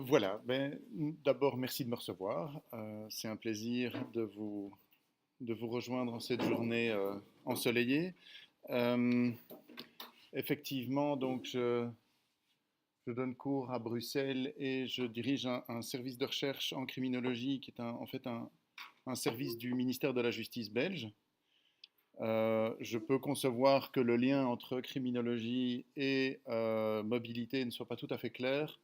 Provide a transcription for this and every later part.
Voilà, d'abord merci de me recevoir. C'est un plaisir de vous rejoindre en cette journée ensoleillée. Euh, Effectivement, donc je donne cours à Bruxelles et je dirige un service de recherche en criminologie qui est en fait un service du ministère de la Justice belge. Je peux concevoir que le lien entre criminologie et mobilité ne soit pas tout à fait clair,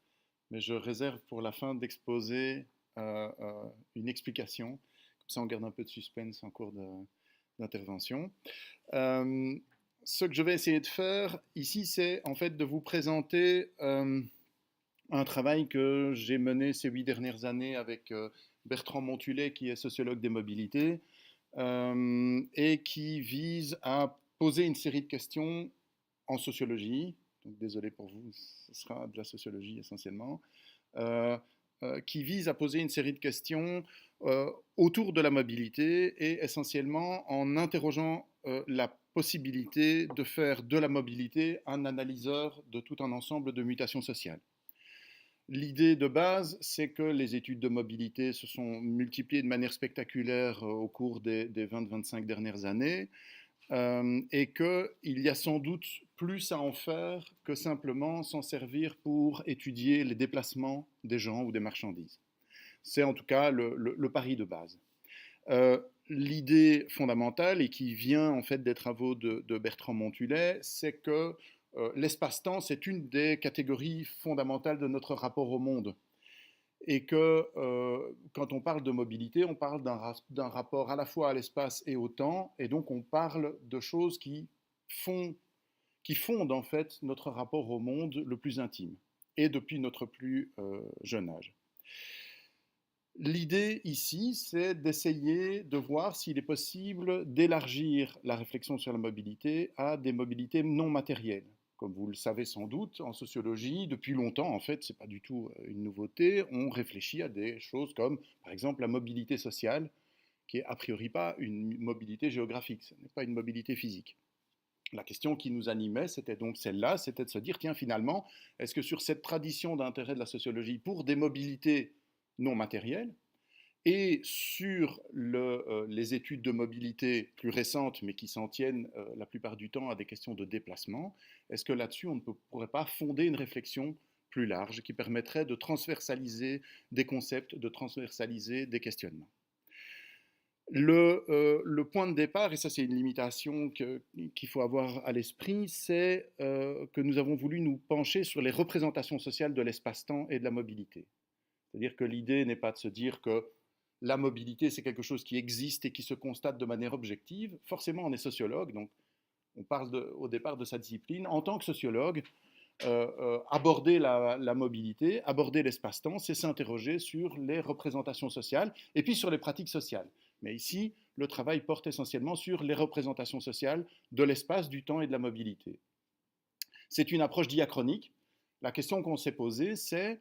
mais je réserve pour la fin d'exposer une explication. Comme ça, on garde un peu de suspense en cours d'intervention. Euh, Ce que je vais essayer de faire ici, c'est en fait de vous présenter un travail que j'ai mené ces 8 dernières années avec Bertrand Montulet, qui est sociologue des mobilités, et qui vise à poser une série de questions en sociologie. Donc, désolé pour vous, ce sera de la sociologie essentiellement. euh, qui vise à poser une série de questions autour de la mobilité et essentiellement en interrogeant la possibilité de faire de la mobilité un analyseur de tout un ensemble de mutations sociales. L'idée de base, c'est que les études de mobilité se sont multipliées de manière spectaculaire au cours des 20-25 dernières années, et qu'il y a sans doute plus à en faire que simplement s'en servir pour étudier les déplacements des gens ou des marchandises. C'est en tout cas le pari de base. L'idée fondamentale, et qui vient en fait des travaux de Bertrand Montulet, c'est que l'espace-temps, c'est une des catégories fondamentales de notre rapport au monde. Et que quand on parle de mobilité, on parle d'un rapport à la fois à l'espace et au temps, et donc on parle de choses qui fondent en fait notre rapport au monde le plus intime, et depuis notre plus jeune âge. L'idée ici, c'est d'essayer de voir s'il est possible d'élargir la réflexion sur la mobilité à des mobilités non matérielles. Comme vous le savez sans doute, en sociologie, depuis longtemps, en fait, ce n'est pas du tout une nouveauté, on réfléchit à des choses comme, par exemple, la mobilité sociale, qui est a priori pas une mobilité géographique, ce n'est pas une mobilité physique. La question qui nous animait, c'était donc celle-là, c'était de se dire, tiens, finalement, est-ce que sur cette tradition d'intérêt de la sociologie pour des mobilités non matérielles, et sur les études de mobilité plus récentes, mais qui s'en tiennent la plupart du temps à des questions de déplacement, est-ce que là-dessus, on ne pourrait pas fonder une réflexion plus large qui permettrait de transversaliser des concepts, de transversaliser des questionnements? Le point de départ, et ça c'est une limitation qu'il faut avoir à l'esprit, c'est que nous avons voulu nous pencher sur les représentations sociales de l'espace-temps et de la mobilité. C'est-à-dire que l'idée n'est pas de se dire que la mobilité, c'est quelque chose qui existe et qui se constate de manière objective. Forcément, on est sociologue, donc on parle au départ de sa discipline. En tant que sociologue, aborder la mobilité, aborder l'espace-temps, c'est s'interroger sur les représentations sociales et puis sur les pratiques sociales. Mais ici, le travail porte essentiellement sur les représentations sociales de l'espace, du temps et de la mobilité. C'est une approche diachronique. La question qu'on s'est posée, c'est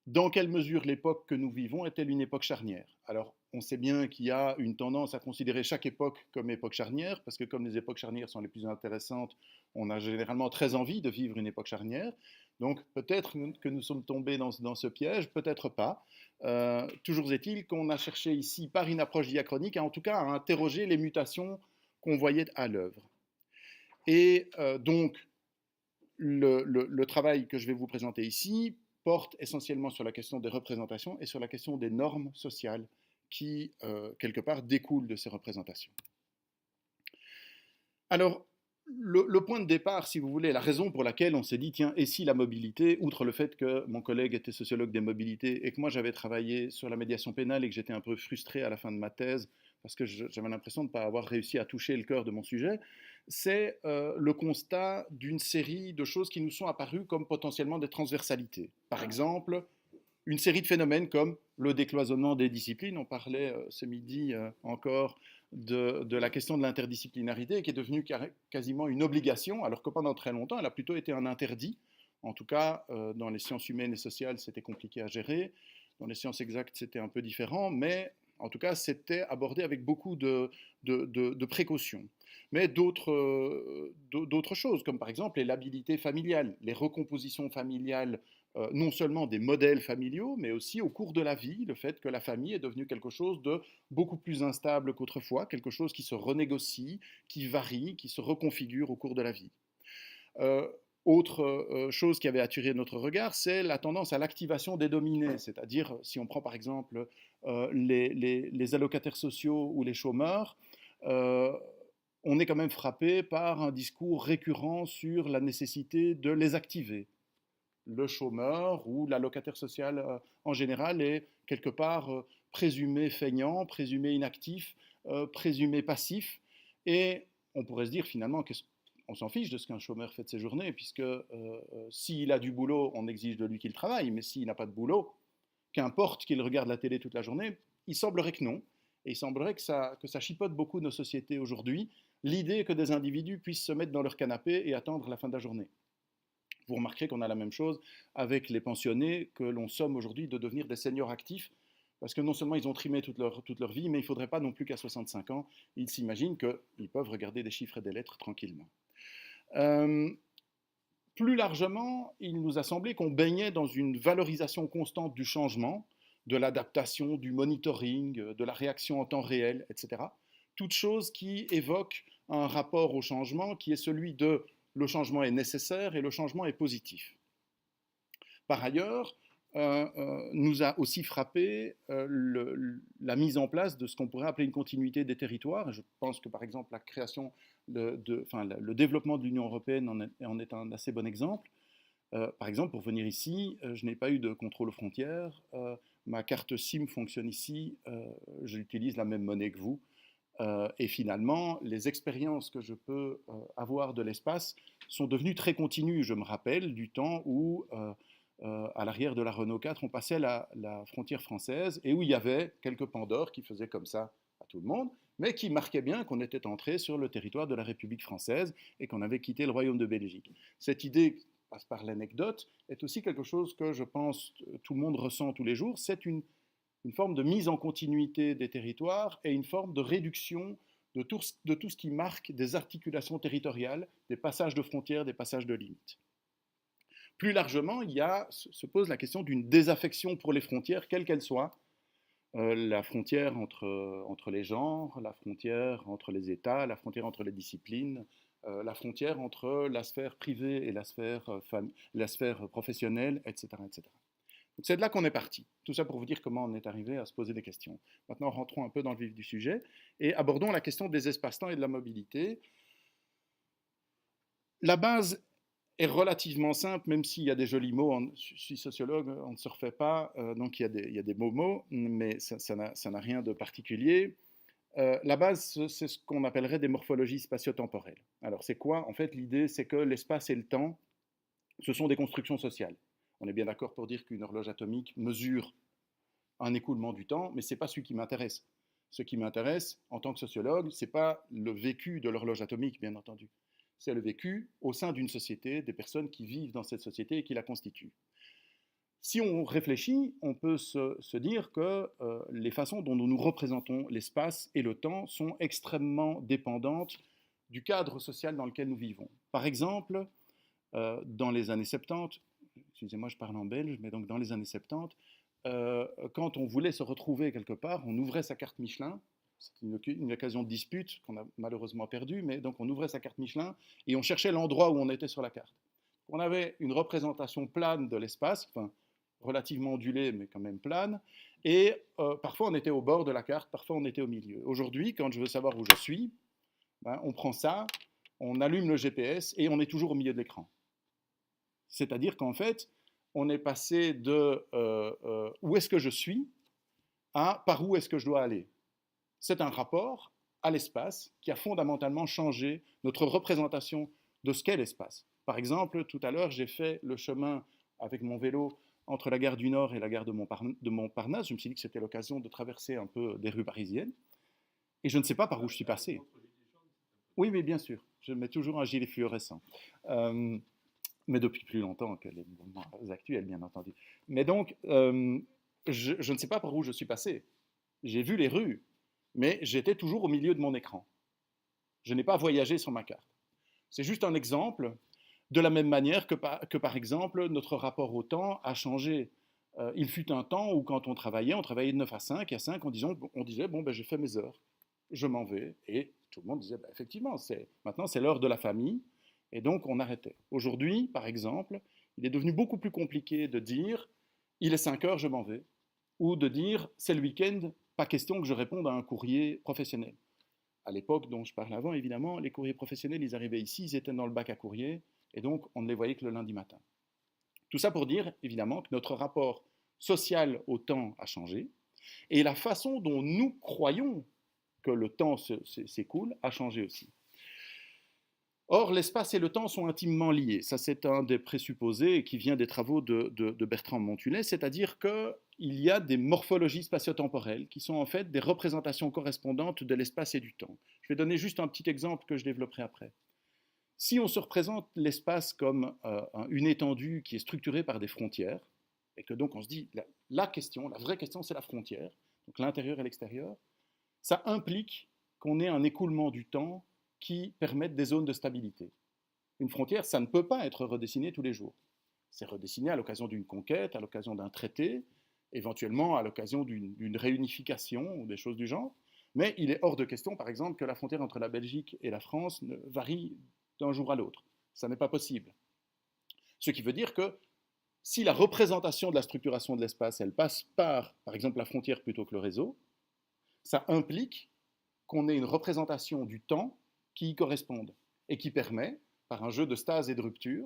dans quelle mesure l'époque que nous vivons est-elle une époque charnière? Alors, on sait bien qu'il y a une tendance à considérer chaque époque comme époque charnière, parce que comme les époques charnières sont les plus intéressantes, on a généralement très envie de vivre une époque charnière. Donc peut-être que nous sommes tombés dans ce piège, peut-être pas. Toujours est-il qu'on a cherché ici, par une approche diachronique, en tout cas à interroger les mutations qu'on voyait à l'œuvre. Et donc, le travail que je vais vous présenter ici porte essentiellement sur la question des représentations et sur la question des normes sociales qui, quelque part, découlent de ces représentations. Alors, le point de départ, si vous voulez, la raison pour laquelle on s'est dit, tiens, et si la mobilité, outre le fait que mon collègue était sociologue des mobilités et que moi j'avais travaillé sur la médiation pénale et que j'étais un peu frustré à la fin de ma thèse parce que j'avais l'impression de ne pas avoir réussi à toucher le cœur de mon sujet, c'est le constat d'une série de choses qui nous sont apparues comme potentiellement des transversalités. Par exemple, une série de phénomènes comme le décloisonnement des disciplines. On parlait ce midi encore de la question de l'interdisciplinarité qui est devenue quasiment une obligation, alors que pendant très longtemps, elle a plutôt été un interdit. En tout cas, dans les sciences humaines et sociales, c'était compliqué à gérer. Dans les sciences exactes, c'était un peu différent, mais en tout cas, c'était abordé avec beaucoup de précautions. Mais d'autres choses, comme par exemple les labilités familiales, les recompositions familiales non seulement des modèles familiaux, mais aussi au cours de la vie, le fait que la famille est devenue quelque chose de beaucoup plus instable qu'autrefois, quelque chose qui se renégocie, qui varie, qui se reconfigure au cours de la vie. Euh, Autre chose qui avait attiré notre regard, c'est la tendance à l'activation des dominés, c'est-à-dire si on prend par exemple les allocataires sociaux ou les chômeurs, euh, on est quand même frappé par un discours récurrent sur la nécessité de les activer. Le chômeur ou l'allocataire social en général est quelque part présumé feignant, présumé inactif, présumé passif, et on pourrait se dire finalement qu'on s'en fiche de ce qu'un chômeur fait de ses journées, puisque s'il a du boulot, on exige de lui qu'il travaille, mais s'il n'a pas de boulot, qu'importe qu'il regarde la télé toute la journée, il semblerait que non. Et il semblerait que ça chipote beaucoup nos sociétés aujourd'hui, l'idée que des individus puissent se mettre dans leur canapé et attendre la fin de la journée. Vous remarquerez qu'on a la même chose avec les pensionnés, que l'on somme aujourd'hui de devenir des seniors actifs, parce que non seulement ils ont trimé toute leur vie, mais il ne faudrait pas non plus qu'à 65 ans, ils s'imaginent qu'ils peuvent regarder des chiffres et des lettres tranquillement. Euh, Plus largement, il nous a semblé qu'on baignait dans une valorisation constante du changement, de l'adaptation, du monitoring, de la réaction en temps réel, etc. Toutes choses qui évoquent un rapport au changement qui est celui de le changement est nécessaire et le changement est positif. Par ailleurs, nous a aussi frappé la mise en place de ce qu'on pourrait appeler une continuité des territoires. Je pense que par exemple la création, le développement de l'Union européenne en est un assez bon exemple. Par exemple, pour venir ici, je n'ai pas eu de contrôle aux frontières. Ma carte SIM fonctionne ici. J'utilise la même monnaie que vous. Et finalement, les expériences que je peux avoir de l'espace sont devenues très continues. Je me rappelle du temps où, à l'arrière de la Renault 4, on passait la frontière française et où il y avait quelques pandores qui faisaient comme ça à tout le monde, mais qui marquaient bien qu'on était entré sur le territoire de la République française et qu'on avait quitté le royaume de Belgique. Cette idée passe par l'anecdote, est aussi quelque chose que je pense tout le monde ressent tous les jours. C'est une forme de mise en continuité des territoires et une forme de réduction de tout ce qui marque des articulations territoriales, des passages de frontières, des passages de limites. Plus largement, se pose la question d'une désaffection pour les frontières, quelles qu'elles soient. La frontière entre les genres, la frontière entre les États, la frontière entre les disciplines, la frontière entre la sphère privée et la sphère professionnelle, etc., etc. Donc c'est de là qu'on est parti. Tout ça pour vous dire comment on est arrivé à se poser des questions. Maintenant, rentrons un peu dans le vif du sujet et abordons la question des espaces-temps et de la mobilité. La base est relativement simple, même s'il y a des jolis mots. Je suis sociologue, on ne se refait pas, donc il y a des beaux mots, mais ça n'a rien de particulier. La base, c'est ce qu'on appellerait des morphologies spatio-temporelles. Alors c'est quoi? En fait, l'idée, c'est que l'espace et le temps, ce sont des constructions sociales. On est bien d'accord pour dire qu'une horloge atomique mesure un écoulement du temps, mais ce n'est pas celui qui m'intéresse. Ce qui m'intéresse, en tant que sociologue, ce n'est pas le vécu de l'horloge atomique, bien entendu. C'est le vécu au sein d'une société, des personnes qui vivent dans cette société et qui la constituent. Si on réfléchit, on peut se dire que les façons dont nous nous représentons l'espace et le temps sont extrêmement dépendantes du cadre social dans lequel nous vivons. Par exemple, dans les années 70, excusez-moi, je parle en belge, mais donc dans les années 70, quand on voulait se retrouver quelque part, on ouvrait sa carte Michelin. C'est une occasion de dispute qu'on a malheureusement perdue, mais donc on ouvrait sa carte Michelin et on cherchait l'endroit où on était sur la carte. On avait une représentation plane de l'espace, enfin relativement ondulée, mais quand même plane, et parfois on était au bord de la carte, parfois on était au milieu. Aujourd'hui, quand je veux savoir où je suis, on prend ça, on allume le GPS et on est toujours au milieu de l'écran. C'est-à-dire qu'en fait, on est passé de où est-ce que je suis à par où est-ce que je dois aller. C'est un rapport à l'espace qui a fondamentalement changé notre représentation de ce qu'est l'espace. Par exemple, tout à l'heure, j'ai fait le chemin avec mon vélo entre la gare du Nord et la gare de Montparnasse. Je me suis dit que c'était l'occasion de traverser un peu des rues parisiennes. Et je ne sais pas par où je suis passé. Oui, mais bien sûr. Je mets toujours un gilet fluorescent. Mais depuis plus longtemps que les mouvements actuels, bien entendu. Mais donc, je ne sais pas par où je suis passé. J'ai vu les rues, mais j'étais toujours au milieu de mon écran. Je n'ai pas voyagé sur ma carte. C'est juste un exemple. De la même manière que par exemple, notre rapport au temps a changé. Il fut un temps où quand on travaillait de 9 à 5, et à 5, on disait, bon, ben, j'ai fait mes heures, je m'en vais. Et tout le monde disait, ben, effectivement, maintenant c'est l'heure de la famille, et donc on arrêtait. Aujourd'hui, par exemple, il est devenu beaucoup plus compliqué de dire, il est 5 heures, je m'en vais, ou de dire, c'est le week-end, pas question que je réponde à un courrier professionnel. À l'époque dont je parlais avant, évidemment, les courriers professionnels, ils arrivaient ici, ils étaient dans le bac à courrier, et donc on ne les voyait que le lundi matin. Tout ça pour dire, évidemment, que notre rapport social au temps a changé, et la façon dont nous croyons que le temps s'écoule a changé aussi. Or, l'espace et le temps sont intimement liés. Ça, c'est un des présupposés qui vient des travaux de Bertrand Montullet, c'est-à-dire qu'il y a des morphologies spatio-temporelles qui sont en fait des représentations correspondantes de l'espace et du temps. Je vais donner juste un petit exemple que je développerai après. Si on se représente l'espace comme une étendue qui est structurée par des frontières, et que donc on se dit, la vraie question, c'est la frontière, donc l'intérieur et l'extérieur, ça implique qu'on ait un écoulement du temps qui permettent des zones de stabilité. Une frontière, ça ne peut pas être redessiné tous les jours. C'est redessiné à l'occasion d'une conquête, à l'occasion d'un traité, éventuellement à l'occasion d'une réunification ou des choses du genre. Mais il est hors de question, par exemple, que la frontière entre la Belgique et la France varie d'un jour à l'autre. Ça n'est pas possible. Ce qui veut dire que si la représentation de la structuration de l'espace, elle passe par exemple, la frontière plutôt que le réseau, ça implique qu'on ait une représentation du temps qui y corresponde et qui permet, par un jeu de stase et de rupture,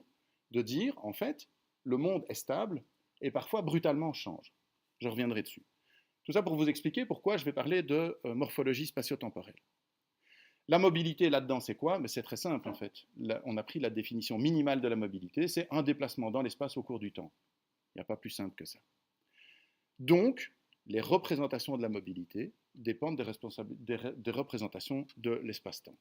de dire, en fait, le monde est stable et parfois brutalement change. Je reviendrai dessus. Tout ça pour vous expliquer pourquoi je vais parler de morphologie spatio-temporelle. La mobilité là-dedans, c'est quoi? Mais c'est très simple en fait. Là, on a pris la définition minimale de la mobilité, c'est un déplacement dans l'espace au cours du temps. Il n'y a pas plus simple que ça. Donc, les représentations de la mobilité dépendent des représentations de l'espace-temps.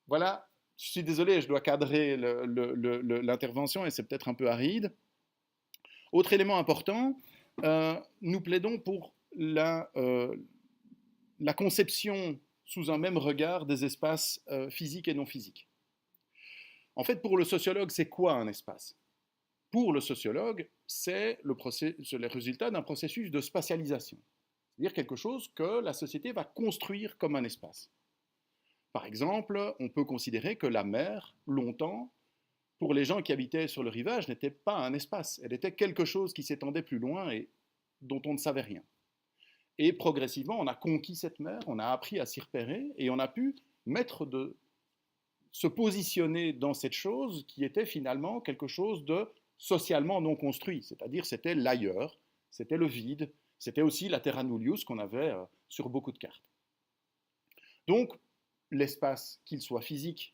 Voilà, je suis désolé, je dois cadrer l'intervention et c'est peut-être un peu aride. Autre élément important, nous plaidons pour la conception sous un même regard des espaces physiques et non physiques. En fait, pour le sociologue, c'est quoi un espace? Pour le sociologue, c'est le résultat d'un processus de spatialisation, c'est-à-dire quelque chose que la société va construire comme un espace. Par exemple, on peut considérer que la mer, longtemps, pour les gens qui habitaient sur le rivage, n'était pas un espace. Elle était quelque chose qui s'étendait plus loin et dont on ne savait rien. Et progressivement, on a conquis cette mer, on a appris à s'y repérer et on a pu se positionner dans cette chose qui était finalement quelque chose de socialement non construit. C'est-à-dire c'était l'ailleurs, c'était le vide, c'était aussi la terra nullius qu'on avait sur beaucoup de cartes. Donc, l'espace, qu'il soit physique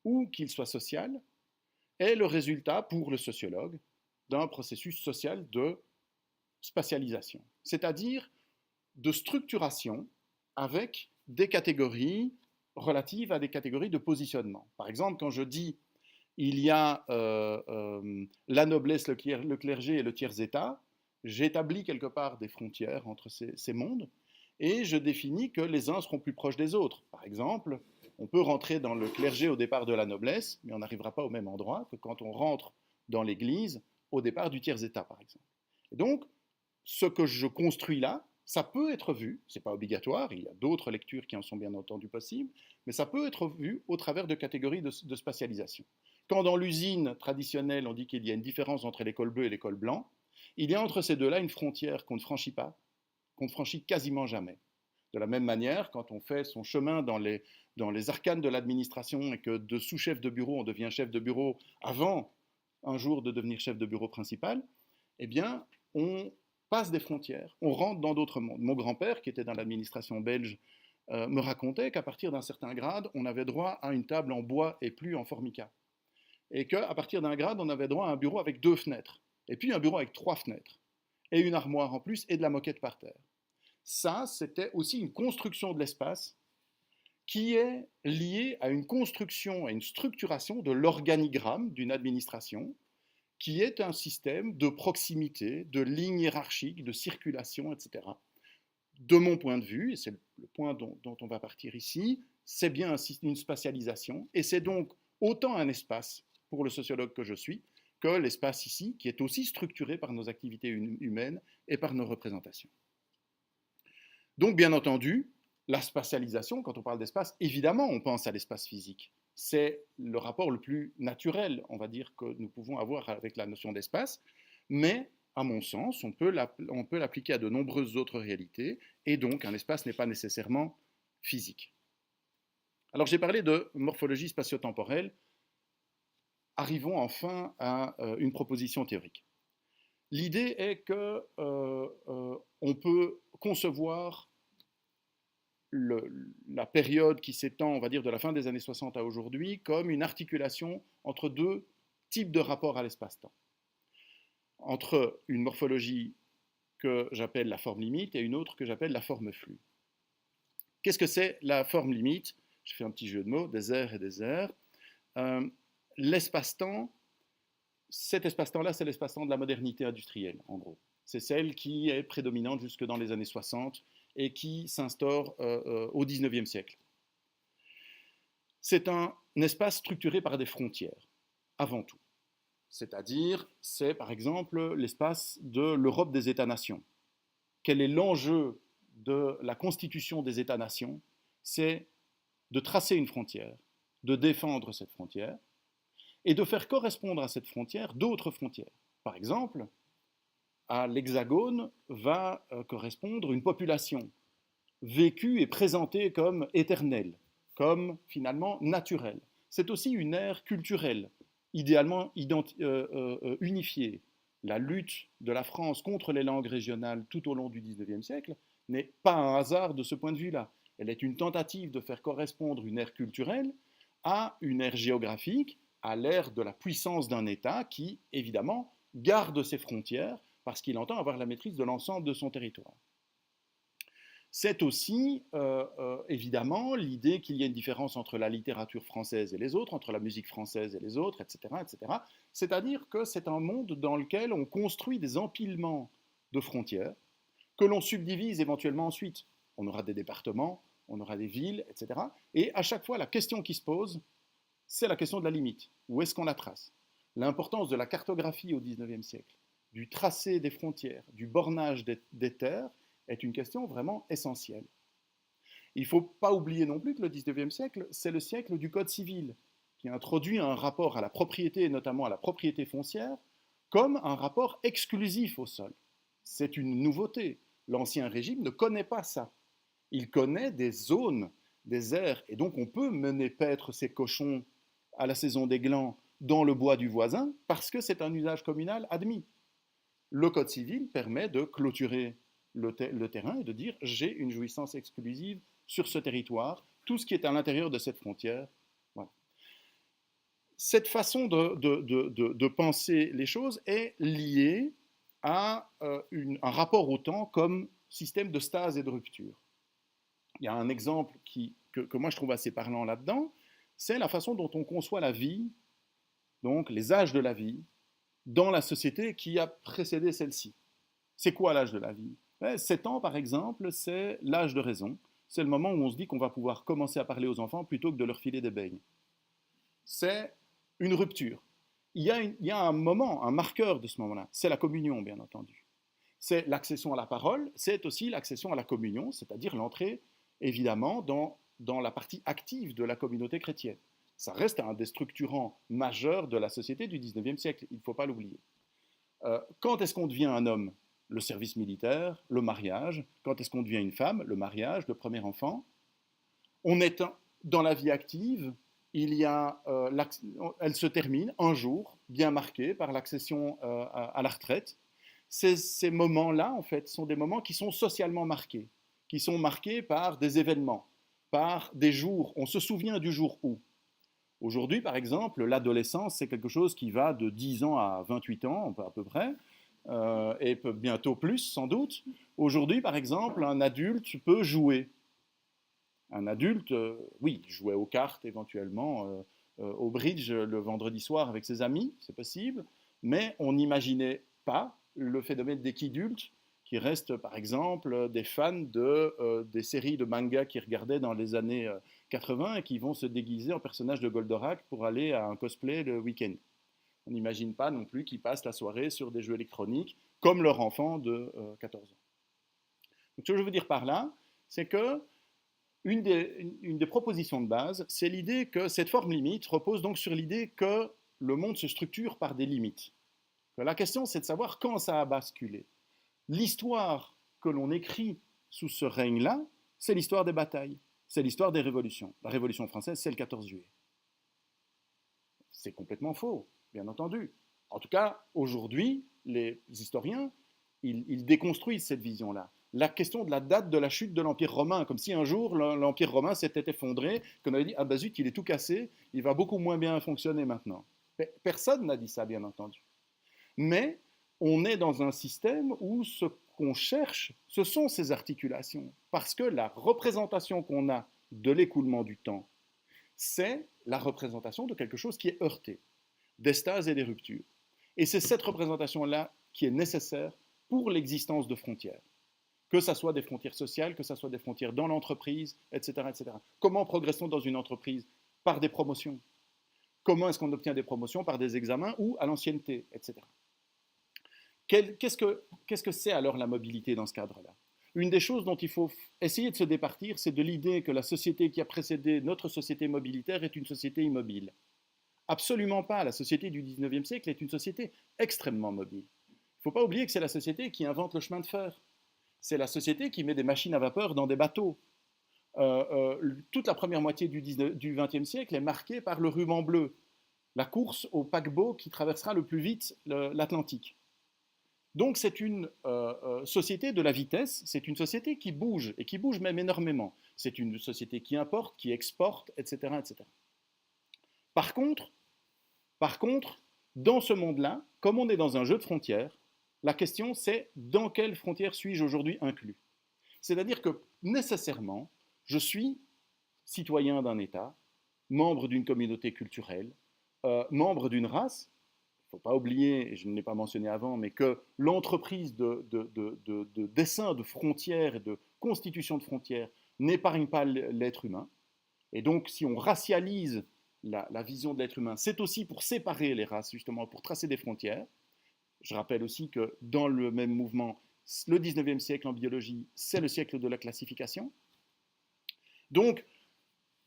ou qu'il soit social, est le résultat, pour le sociologue, d'un processus social de spatialisation, c'est-à-dire de structuration avec des catégories relatives à des catégories de positionnement. Par exemple, quand je dis il y a la noblesse, le clergé et le tiers-état, j'établis quelque part des frontières entre ces mondes, et je définis que les uns seront plus proches des autres. Par exemple, on peut rentrer dans le clergé au départ de la noblesse, mais on n'arrivera pas au même endroit que quand on rentre dans l'église au départ du tiers-état, par exemple. Et donc, ce que je construis là, ça peut être vu, ce n'est pas obligatoire, il y a d'autres lectures qui en sont bien entendu possibles, mais ça peut être vu au travers de catégories de spatialisation. Quand dans l'usine traditionnelle, on dit qu'il y a une différence entre les cols bleus et les cols blancs, il y a entre ces deux-là une frontière qu'on ne franchit pas, qu'on ne franchit quasiment jamais. De la même manière, quand on fait son chemin dans les arcanes de l'administration et que de sous-chef de bureau, on devient chef de bureau avant un jour de devenir chef de bureau principal, eh bien, on passe des frontières, on rentre dans d'autres mondes. Mon grand-père, qui était dans l'administration belge, me racontait qu'à partir d'un certain grade, on avait droit à une table en bois et plus en formica. Et qu'à partir d'un grade, on avait droit à un bureau avec 2 fenêtres, et puis un bureau avec 3 fenêtres, et une armoire en plus, et de la moquette par terre. Ça, c'était aussi une construction de l'espace qui est liée à une construction, à une structuration de l'organigramme d'une administration, qui est un système de proximité, de lignes hiérarchiques, de circulation, etc. De mon point de vue, et c'est le point dont on va partir ici, c'est bien une spatialisation, et c'est donc autant un espace, pour le sociologue que je suis, que l'espace ici, qui est aussi structuré par nos activités humaines et par nos représentations. Donc, bien entendu, la spatialisation, quand on parle d'espace, évidemment, on pense à l'espace physique. C'est le rapport le plus naturel, on va dire, que nous pouvons avoir avec la notion d'espace, mais à mon sens, on peut l'appliquer à de nombreuses autres réalités, et donc un espace n'est pas nécessairement physique. Alors j'ai parlé de morphologie spatio-temporelle, arrivons enfin à une proposition théorique. L'idée est que on peut concevoir la période qui s'étend, on va dire, de la fin des années 60 à aujourd'hui, comme une articulation entre deux types de rapports à l'espace-temps. Entre une morphologie que j'appelle la forme limite et une autre que j'appelle la forme flux. Qu'est-ce que c'est la forme limite? Je fais un petit jeu de mots, des airs et des airs. L'espace-temps, cet espace-temps-là, c'est l'espace-temps de la modernité industrielle, en gros. C'est celle qui est prédominante jusque dans les années 60 et qui s'instaure au XIXe siècle. C'est un espace structuré par des frontières, avant tout. C'est-à-dire, c'est par exemple l'espace de l'Europe des États-nations. Quel est l'enjeu de la constitution des États-nations? C'est de tracer une frontière, de défendre cette frontière, et de faire correspondre à cette frontière d'autres frontières. Par exemple, à l'Hexagone va correspondre une population vécue et présentée comme éternelle, comme finalement naturelle. C'est aussi une ère culturelle, idéalement unifiée. La lutte de la France contre les langues régionales tout au long du XIXe siècle n'est pas un hasard de ce point de vue-là. Elle est une tentative de faire correspondre une ère culturelle à une ère géographique, à l'ère de la puissance d'un État qui, évidemment, garde ses frontières parce qu'il entend avoir la maîtrise de l'ensemble de son territoire. C'est aussi, évidemment, l'idée qu'il y a une différence entre la littérature française et les autres, entre la musique française et les autres, etc., etc. C'est-à-dire que c'est un monde dans lequel on construit des empilements de frontières que l'on subdivise éventuellement ensuite. On aura des départements, on aura des villes, etc. Et à chaque fois, la question qui se pose, c'est la question de la limite. Où est-ce qu'on la trace? L'importance de la cartographie au XIXe siècle, du tracé des frontières, du bornage des terres, est une question vraiment essentielle. Il ne faut pas oublier non plus que le XIXe siècle, c'est le siècle du Code civil, qui introduit un rapport à la propriété, et notamment à la propriété foncière, comme un rapport exclusif au sol. C'est une nouveauté. L'Ancien Régime ne connaît pas ça. Il connaît des zones, des aires, et donc on peut mener paître ses cochons à la saison des glands dans le bois du voisin parce que c'est un usage communal admis. Le Code civil permet de clôturer le terrain et de dire j'ai une jouissance exclusive sur ce territoire, tout ce qui est à l'intérieur de cette frontière. Voilà. Cette façon de penser les choses est liée à un rapport au temps comme système de stase et de rupture. Il y a un exemple que moi je trouve assez parlant là-dedans, c'est la façon dont on conçoit la vie, donc les âges de la vie, dans la société qui a précédé celle-ci. C'est quoi l'âge de la vie? 7 ans, par exemple, c'est l'âge de raison. C'est le moment où on se dit qu'on va pouvoir commencer à parler aux enfants plutôt que de leur filer des beignes. C'est une rupture. Il y a un moment, un marqueur de ce moment-là. C'est la communion, bien entendu. C'est l'accession à la parole, c'est aussi l'accession à la communion, c'est-à-dire l'entrée, évidemment, dans la partie active de la communauté chrétienne. Ça reste un des structurants majeurs de la société du XIXe siècle, il ne faut pas l'oublier. Quand est-ce qu'on devient un homme? Le service militaire, le mariage. Quand est-ce qu'on devient une femme? Le mariage, le premier enfant. On est dans la vie active, elle se termine un jour, bien marqué par l'accession à la retraite. Ces moments-là, en fait, sont des moments qui sont socialement marqués, qui sont marqués par des événements, par des jours. On se souvient du jour où. Aujourd'hui, par exemple, l'adolescence, c'est quelque chose qui va de 10 ans à 28 ans, à peu près, et bientôt plus, sans doute. Aujourd'hui, par exemple, un adulte peut jouer. Un adulte, oui, jouait aux cartes éventuellement, au bridge le vendredi soir avec ses amis, c'est possible, mais on n'imaginait pas le phénomène d'équidulte qui reste, par exemple, des fans des séries de manga qu'ils regardaient dans les années 80 et qui vont se déguiser en personnage de Goldorak pour aller à un cosplay le week-end. On n'imagine pas non plus qu'ils passent la soirée sur des jeux électroniques comme leur enfant de 14 ans. Donc, ce que je veux dire par là, c'est que une des propositions de base, c'est l'idée que cette forme limite repose donc sur l'idée que le monde se structure par des limites. La question, c'est de savoir quand ça a basculé. L'histoire que l'on écrit sous ce règne-là, c'est l'histoire des batailles, c'est l'histoire des révolutions. La Révolution française, c'est le 14 juillet. C'est complètement faux, bien entendu. En tout cas, aujourd'hui, les historiens, ils déconstruisent cette vision-là. La question de la date de la chute de l'Empire romain, comme si un jour l'Empire romain s'était effondré, qu'on avait dit, ah ben zut, il est tout cassé, il va beaucoup moins bien fonctionner maintenant. Personne n'a dit ça, bien entendu. Mais on est dans un système où ce qu'on cherche, ce sont ces articulations. Parce que la représentation qu'on a de l'écoulement du temps, c'est la représentation de quelque chose qui est heurté, des stases et des ruptures. Et c'est cette représentation-là qui est nécessaire pour l'existence de frontières. Que ce soit des frontières sociales, que ce soit des frontières dans l'entreprise, etc., etc. Comment progressons dans une entreprise? Par des promotions. Comment est-ce qu'on obtient des promotions? Par des examens ou à l'ancienneté, etc. Qu'est-ce que c'est alors la mobilité dans ce cadre-là? Une des choses dont il faut essayer de se départir, c'est de l'idée que la société qui a précédé notre société mobilitaire est une société immobile. Absolument pas. La société du 19e siècle est une société extrêmement mobile. Il ne faut pas oublier que c'est la société qui invente le chemin de fer. C'est la société qui met des machines à vapeur dans des bateaux. Toute la première moitié du XXe siècle est marquée par le ruban bleu, la course au paquebot qui traversera le plus vite l'Atlantique. Donc c'est une société de la vitesse, c'est une société qui bouge, et qui bouge même énormément. C'est une société qui importe, qui exporte, etc. etc. Par contre, dans ce monde-là, comme on est dans un jeu de frontières, la question c'est dans quelle frontière suis-je aujourd'hui inclus? C'est-à-dire que nécessairement, je suis citoyen d'un État, membre d'une communauté culturelle, membre d'une race. Il ne faut pas oublier, et je ne l'ai pas mentionné avant, mais que l'entreprise de dessin de frontières et de constitution de frontières n'épargne pas l'être humain. Et donc, si on racialise la vision de l'être humain, c'est aussi pour séparer les races, justement, pour tracer des frontières. Je rappelle aussi que dans le même mouvement, le 19e siècle en biologie, c'est le siècle de la classification. Donc,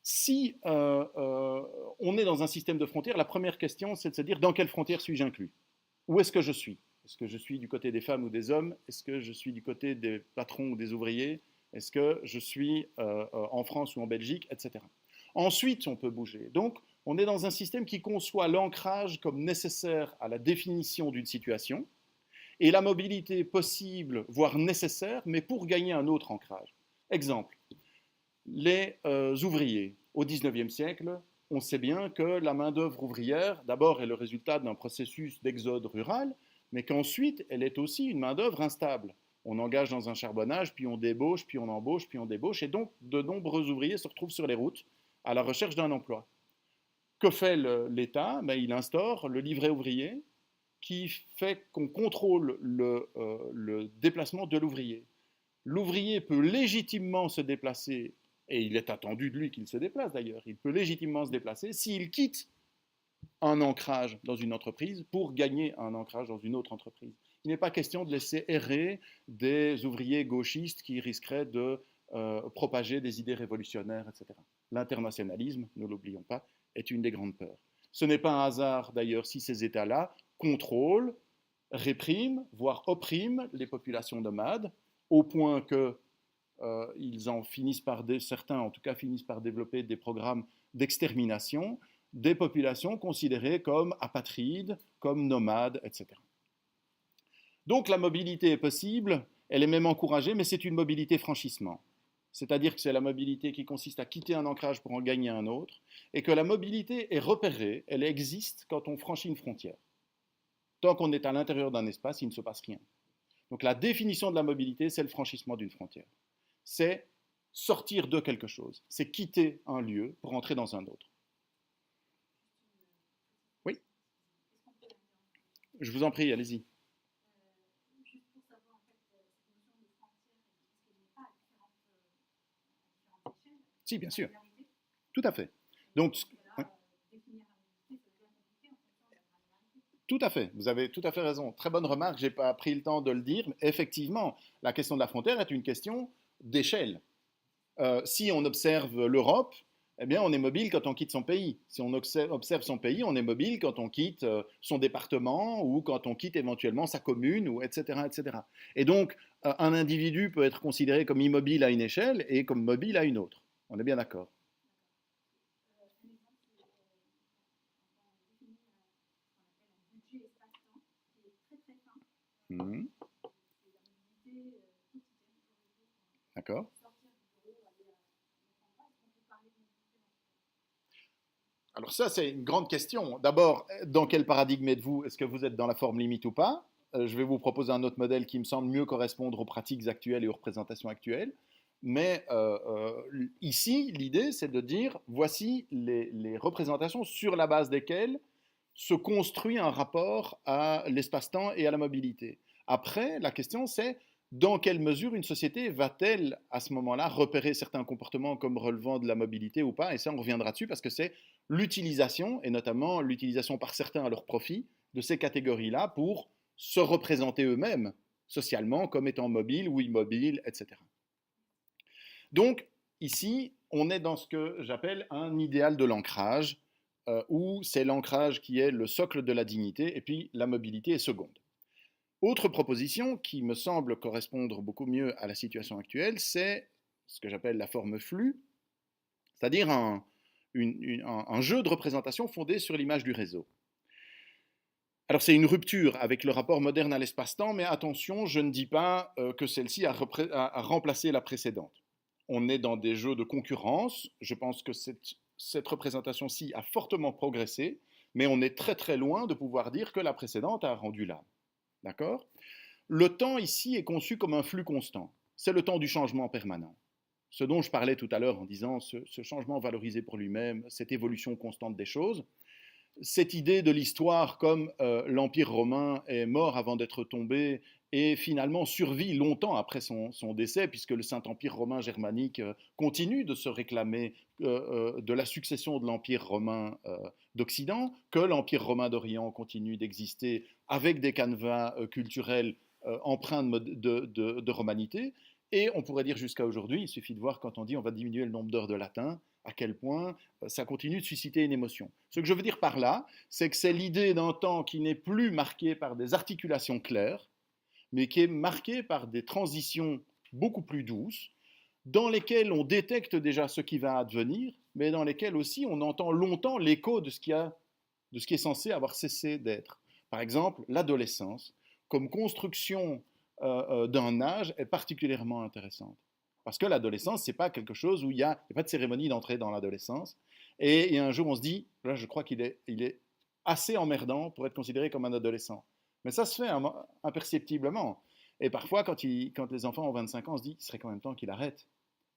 si on est dans un système de frontières, la première question, c'est de se dire dans quelle frontière suis-je inclus? Où est-ce que je suis? Est-ce que je suis du côté des femmes ou des hommes? Est-ce que je suis du côté des patrons ou des ouvriers? Est-ce que je suis en France ou en Belgique, etc. Ensuite, on peut bouger. Donc, on est dans un système qui conçoit l'ancrage comme nécessaire à la définition d'une situation et la mobilité possible, voire nécessaire, mais pour gagner un autre ancrage. Exemple, les ouvriers. Au XIXe siècle, on sait bien que la main-d'œuvre ouvrière, d'abord, est le résultat d'un processus d'exode rural, mais qu'ensuite, elle est aussi une main-d'œuvre instable. On engage dans un charbonnage, puis on débauche, puis on embauche, puis on débauche, et donc de nombreux ouvriers se retrouvent sur les routes à la recherche d'un emploi. Que fait l'État? Il instaure le livret ouvrier qui fait qu'on contrôle le déplacement de l'ouvrier. L'ouvrier peut légitimement se déplacer, et il est attendu de lui qu'il se déplace d'ailleurs, il peut légitimement se déplacer s'il quitte un ancrage dans une entreprise pour gagner un ancrage dans une autre entreprise. Il n'est pas question de laisser errer des ouvriers gauchistes qui risqueraient de propager des idées révolutionnaires, etc. L'internationalisme, ne l'oublions pas, est une des grandes peurs. Ce n'est pas un hasard d'ailleurs si ces États-là contrôlent, répriment, voire oppriment les populations nomades, au point que ils en finissent par, certains en tout cas finissent par développer des programmes d'extermination des populations considérées comme apatrides, comme nomades, etc. Donc la mobilité est possible, elle est même encouragée, mais c'est une mobilité franchissement. C'est-à-dire que c'est la mobilité qui consiste à quitter un ancrage pour en gagner un autre, et que la mobilité est repérée, elle existe quand on franchit une frontière. Tant qu'on est à l'intérieur d'un espace, il ne se passe rien. Donc la définition de la mobilité, c'est le franchissement d'une frontière. C'est sortir de quelque chose, c'est quitter un lieu pour entrer dans un autre. Oui, je vous en prie, allez-y. Si, bien sûr. Tout à fait. Donc, ouais, tout à fait. Vous avez tout à fait raison. Très bonne remarque. J'ai pas pris le temps de le dire. Mais effectivement, la question de la frontière est une question d'échelle. Si on observe l'Europe, eh bien, on est mobile quand on quitte son pays. Si on observe son pays, on est mobile quand on quitte son département ou quand on quitte éventuellement sa commune, ou etc., etc. Et donc, un individu peut être considéré comme immobile à une échelle et comme mobile à une autre. On est bien d'accord. Mhm. D'accord. Alors ça, c'est une grande question. D'abord, dans quel paradigme êtes-vous? Est-ce que vous êtes dans la forme limite ou pas? Je vais vous proposer un autre modèle qui me semble mieux correspondre aux pratiques actuelles et aux représentations actuelles. Mais ici, l'idée, c'est de dire, voici les représentations sur la base desquelles se construit un rapport à l'espace-temps et à la mobilité. Après, la question, c'est dans quelle mesure une société va-t-elle, à ce moment-là, repérer certains comportements comme relevant de la mobilité ou pas? Et ça, on reviendra dessus parce que c'est l'utilisation, et notamment l'utilisation par certains à leur profit, de ces catégories-là pour se représenter eux-mêmes socialement comme étant mobiles ou immobiles, etc. Donc, ici, on est dans ce que j'appelle un idéal de l'ancrage, où c'est l'ancrage qui est le socle de la dignité, et puis la mobilité est seconde. Autre proposition qui me semble correspondre beaucoup mieux à la situation actuelle, c'est ce que j'appelle la forme flux, c'est-à-dire un jeu de représentation fondé sur l'image du réseau. Alors c'est une rupture avec le rapport moderne à l'espace-temps, mais attention, je ne dis pas que celle-ci a remplacé la précédente. On est dans des jeux de concurrence. Je pense que cette représentation-ci a fortement progressé, mais on est très très loin de pouvoir dire que la précédente a rendu l'âme. D'accord? Le temps ici est conçu comme un flux constant. C'est le temps du changement permanent. Ce dont je parlais tout à l'heure en disant ce changement valorisé pour lui-même, cette évolution constante des choses, cette idée de l'histoire comme l'Empire romain est mort avant d'être tombé et finalement survit longtemps après son décès, puisque le Saint-Empire romain germanique continue de se réclamer de la succession de l'Empire romain d'Occident, que l'Empire romain d'Orient continue d'exister avec des canevas culturels empreints de romanité. Et on pourrait dire jusqu'à aujourd'hui, il suffit de voir quand on dit on va diminuer le nombre d'heures de latin, à quel point ça continue de susciter une émotion. Ce que je veux dire par là, c'est que c'est l'idée d'un temps qui n'est plus marqué par des articulations claires, mais qui est marqué par des transitions beaucoup plus douces, dans lesquelles on détecte déjà ce qui va advenir, mais dans lesquelles aussi on entend longtemps l'écho de ce qui est censé avoir cessé d'être. Par exemple, l'adolescence, comme construction d'un âge, est particulièrement intéressante. Parce que l'adolescence, c'est pas quelque chose où il y a pas de cérémonie d'entrée dans l'adolescence. Et un jour, on se dit, là, je crois qu'il est assez emmerdant pour être considéré comme un adolescent. Mais ça se fait imperceptiblement. Et parfois, quand les enfants ont 25 ans, on se dit, il serait quand même temps qu'il arrête.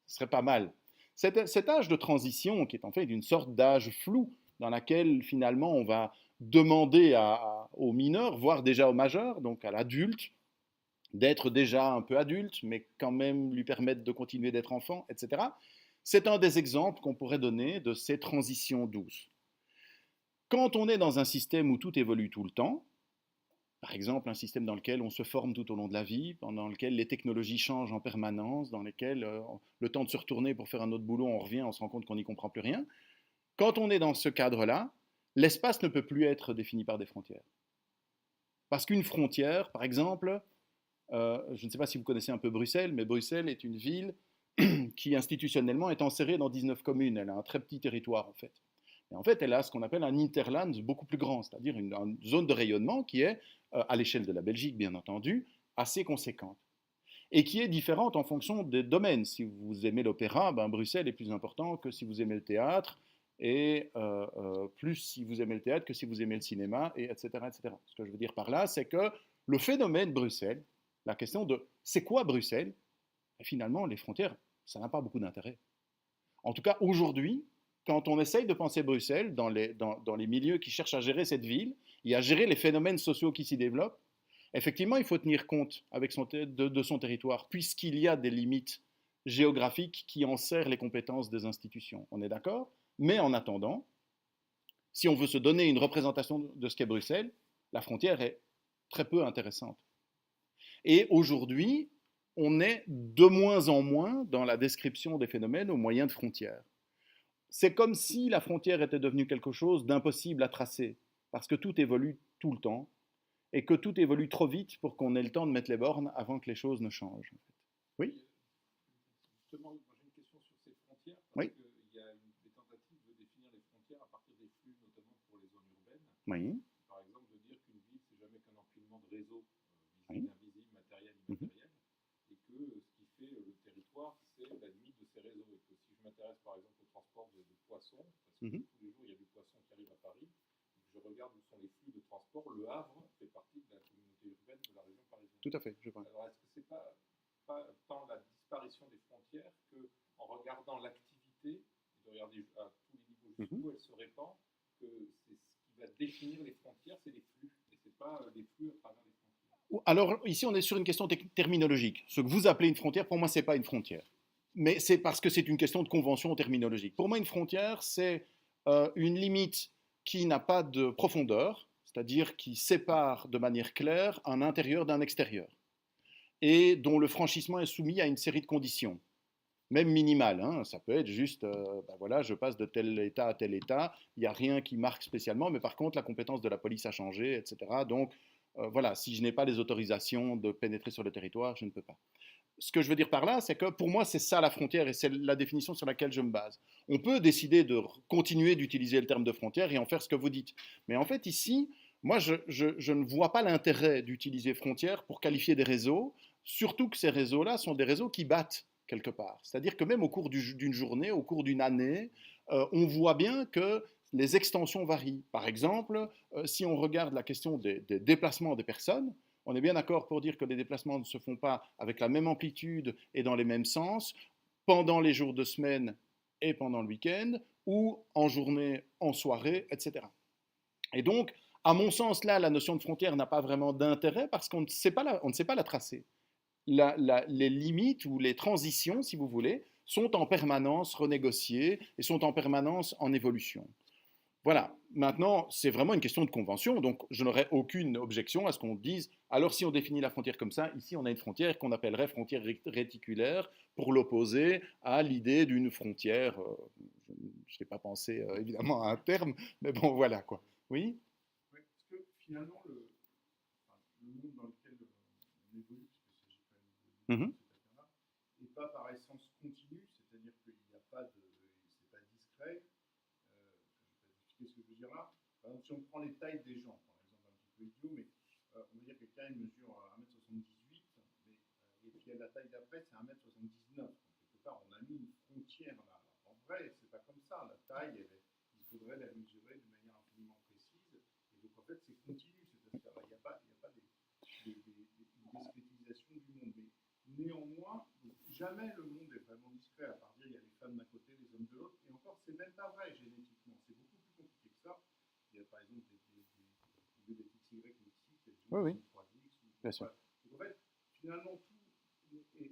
Ce serait pas mal. Cet âge de transition, qui est en fait une sorte d'âge flou, dans lequel finalement on va demander aux mineurs, voire déjà aux majeurs, donc à l'adulte, d'être déjà un peu adulte, mais quand même lui permettre de continuer d'être enfant, etc. C'est un des exemples qu'on pourrait donner de ces transitions douces. Quand on est dans un système où tout évolue tout le temps, par exemple un système dans lequel on se forme tout au long de la vie, pendant lequel les technologies changent en permanence, dans lequel le temps de se retourner pour faire un autre boulot, on revient, on se rend compte qu'on n'y comprend plus rien, quand on est dans ce cadre-là, l'espace ne peut plus être défini par des frontières. Parce qu'une frontière, par exemple, je ne sais pas si vous connaissez un peu Bruxelles, mais Bruxelles est une ville qui institutionnellement est enserrée dans 19 communes. Elle a un très petit territoire en fait. Et en fait, elle a ce qu'on appelle un hinterland beaucoup plus grand, c'est-à-dire une zone de rayonnement qui est, à l'échelle de la Belgique bien entendu, assez conséquente. Et qui est différente en fonction des domaines. Si vous aimez l'opéra, ben Bruxelles est plus important que si vous aimez le théâtre, et plus si vous aimez le théâtre que si vous aimez le cinéma, et etc., etc. Ce que je veux dire par là, c'est que le phénomène Bruxelles, la question de c'est quoi Bruxelles, et finalement, les frontières, ça n'a pas beaucoup d'intérêt. En tout cas, aujourd'hui, quand on essaye de penser Bruxelles dans les milieux qui cherchent à gérer cette ville et à gérer les phénomènes sociaux qui s'y développent, effectivement, il faut tenir compte avec de son territoire, puisqu'il y a des limites géographiques qui enserrent les compétences des institutions. On est d'accord? Mais en attendant, si on veut se donner une représentation de ce qu'est Bruxelles, la frontière est très peu intéressante. Et aujourd'hui, on est de moins en moins dans la description des phénomènes au moyen de frontières. C'est comme si la frontière était devenue quelque chose d'impossible à tracer, parce que tout évolue tout le temps, et que tout évolue trop vite pour qu'on ait le temps de mettre les bornes avant que les choses ne changent. Oui. Justement, moi j'ai une question sur ces frontières, parce Oui. qu'il y a des tentatives de définir les frontières à partir des flux, notamment pour les zones urbaines. Oui. Par exemple, de dire qu'une ville, c'est jamais qu'un empilement de réseaux, Oui. visibles, invisibles, matériels, immatériels, et que ce qui fait le territoire, c'est la limite de ces réseaux. Et que si je m'intéresse par exemple au transport de poissons, parce que tous les jours il y a du poisson qui arrive à Paris, et que je regarde où sont les flux de transport, le Havre fait partie de la communauté urbaine de la région parisienne. Tout à fait, je pense. Alors est-ce que c'est pas tant la disparition des frontières qu'en regardant l'activité, et de regarder à tous les niveaux jusqu'où elle se répand, que c'est ce qui va définir les frontières, c'est les flux, et c'est pas les flux à travers les frontières. Alors ici, on est sur une question terminologique. Ce que vous appelez une frontière, pour moi, ce n'est pas une frontière. Mais c'est parce que c'est une question de convention terminologique. Pour moi, une frontière, c'est une limite qui n'a pas de profondeur, c'est-à-dire qui sépare de manière claire un intérieur d'un extérieur, et dont le franchissement est soumis à une série de conditions, même minimales. Hein. Ça peut être juste, ben voilà, je passe de tel état à tel état, il n'y a rien qui marque spécialement, mais par contre, la compétence de la police a changé, etc. Donc, voilà, si je n'ai pas les autorisations de pénétrer sur le territoire, je ne peux pas. Ce que je veux dire par là, c'est que pour moi, c'est ça la frontière et c'est la définition sur laquelle je me base. On peut décider de continuer d'utiliser le terme de frontière et en faire ce que vous dites. Mais en fait, ici, moi, je ne vois pas l'intérêt d'utiliser frontière pour qualifier des réseaux, surtout que ces réseaux-là sont des réseaux qui battent quelque part. C'est-à-dire que même au cours d'une journée, au cours d'une année, on voit bien que les extensions varient. Par exemple, si on regarde la question des déplacements des personnes, on est bien d'accord pour dire que les déplacements ne se font pas avec la même amplitude et dans les mêmes sens pendant les jours de semaine et pendant le week-end, ou en journée, en soirée, etc. Et donc, à mon sens, là, la notion de frontière n'a pas vraiment d'intérêt parce qu'on ne sait pas la tracer. Les limites ou les transitions, si vous voulez, sont en permanence renégociées et sont en permanence en évolution. Voilà, maintenant, c'est vraiment une question de convention, donc je n'aurais aucune objection à ce qu'on dise, alors si on définit la frontière comme ça, ici on a une frontière qu'on appellerait frontière réticulaire pour l'opposer à l'idée d'une frontière, je n'ai pas pensé évidemment à un terme, mais bon voilà quoi. Oui. Oui, parce que finalement, le monde dans lequel on évolue, parce qu'il s'agit quand même de cette affaire-là, n'est pas par essence continu, c'est-à-dire qu'il n'y a pas de. C'est pas discret. Je vais expliquer ce que je veux dire là. Par exemple, si on prend les tailles des gens, par exemple, un petit peu idiot, mais on va dire que quelqu'un mesure 1m78, mais, et puis la taille d'après, c'est 1m79. Donc, quelque part, on a mis une frontière là. En vrai, c'est pas comme ça. La taille, il faudrait la mesurer de manière infiniment précise. Et donc, en fait, c'est continu cette affaire-là. Il n'y a pas une discrétisation du monde. Mais néanmoins, jamais le monde est vraiment discret, à part dire il y a les femmes d'un côté, les hommes de l'autre. Et encore, c'est même pas vrai génétiquement. C'est beaucoup plus compliqué que ça. Il y a par exemple des XY ou X, il y a des gens qui sont 3X. Bien sûr. Donc en fait, finalement, tout est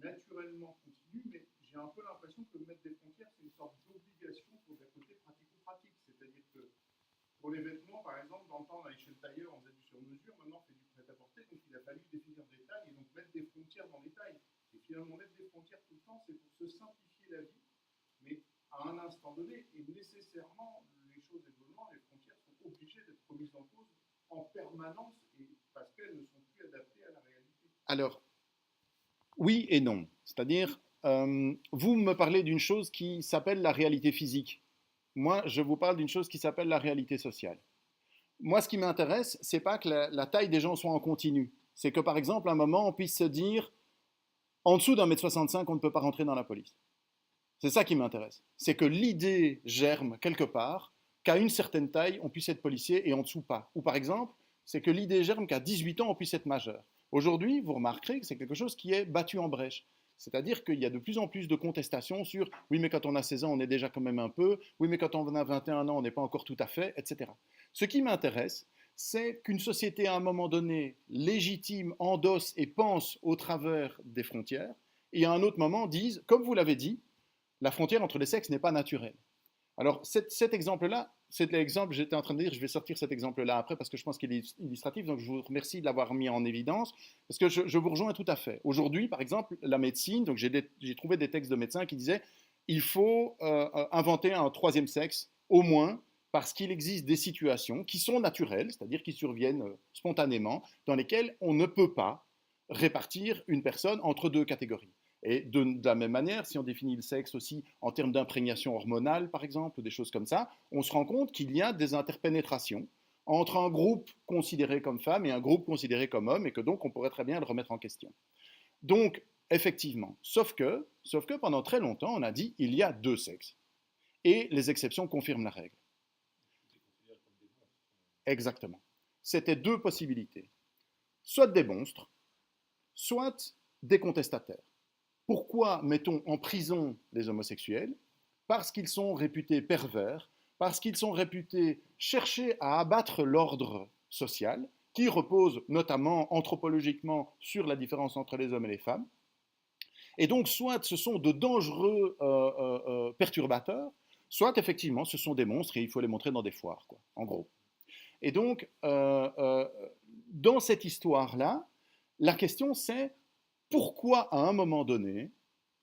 naturellement continu, mais j'ai un peu l'impression que mettre des frontières, c'est une sorte d'obligation pour des côtés pratico-pratiques. C'est-à-dire que pour les vêtements, par exemple, dans le temps, on allait chez le tailleur, on faisait du sur-mesure, maintenant on fait du prêt-à-porter, donc il a fallu définir des tailles et donc mettre des frontières dans les tailles. Et finalement, mettre des frontières tout le temps, c'est pour se simplifier la vie, mais à un instant donné, et nécessairement, les choses évoluant, les frontières sont obligées d'être remises en cause en permanence, et parce qu'elles ne sont plus adaptées à la réalité. Alors, oui et non. C'est-à-dire, vous me parlez d'une chose qui s'appelle la réalité physique. Moi, je vous parle d'une chose qui s'appelle la réalité sociale. Moi, ce qui m'intéresse, c'est pas que la taille des gens soit en continu. C'est que, par exemple, à un moment, on puisse se dire, en dessous d'1m65, on ne peut pas rentrer dans la police. C'est ça qui m'intéresse. C'est que l'idée germe quelque part qu'à une certaine taille, on puisse être policier et en dessous pas. Ou par exemple, c'est que l'idée germe qu'à 18 ans, on puisse être majeur. Aujourd'hui, vous remarquerez que c'est quelque chose qui est battu en brèche. C'est-à-dire qu'il y a de plus en plus de contestations sur oui, mais quand on a 16 ans, on est déjà quand même un peu, oui, mais quand on a 21 ans, on n'est pas encore tout à fait, etc. Ce qui m'intéresse, c'est qu'une société, à un moment donné, légitime, endosse et pense au travers des frontières, et à un autre moment dise, comme vous l'avez dit, la frontière entre les sexes n'est pas naturelle. Alors, cet exemple-là, c'est l'exemple, j'étais en train de dire, je vais sortir cet exemple-là après parce que je pense qu'il est illustratif, donc je vous remercie de l'avoir mis en évidence, parce que je vous rejoins tout à fait. Aujourd'hui, par exemple, la médecine, donc j'ai trouvé des textes de médecins qui disaient il faut inventer un troisième sexe, au moins, parce qu'il existe des situations qui sont naturelles, c'est-à-dire qui surviennent spontanément, dans lesquelles on ne peut pas répartir une personne entre deux catégories. Et de la même manière, si on définit le sexe aussi en termes d'imprégnation hormonale, par exemple, ou des choses comme ça, on se rend compte qu'il y a des interpénétrations entre un groupe considéré comme femme et un groupe considéré comme homme, et que donc on pourrait très bien le remettre en question. Donc, effectivement, sauf que pendant très longtemps, on a dit il y a deux sexes. Et les exceptions confirment la règle. Exactement. C'était deux possibilités. Soit des monstres, soit des contestataires. Pourquoi mettons en prison les homosexuels? Parce qu'ils sont réputés pervers, parce qu'ils sont réputés chercher à abattre l'ordre social, qui repose notamment anthropologiquement sur la différence entre les hommes et les femmes. Et donc, soit ce sont de dangereux perturbateurs, soit effectivement ce sont des monstres et il faut les montrer dans des foires, quoi, en gros. Et donc, dans cette histoire-là, la question c'est pourquoi à un moment donné,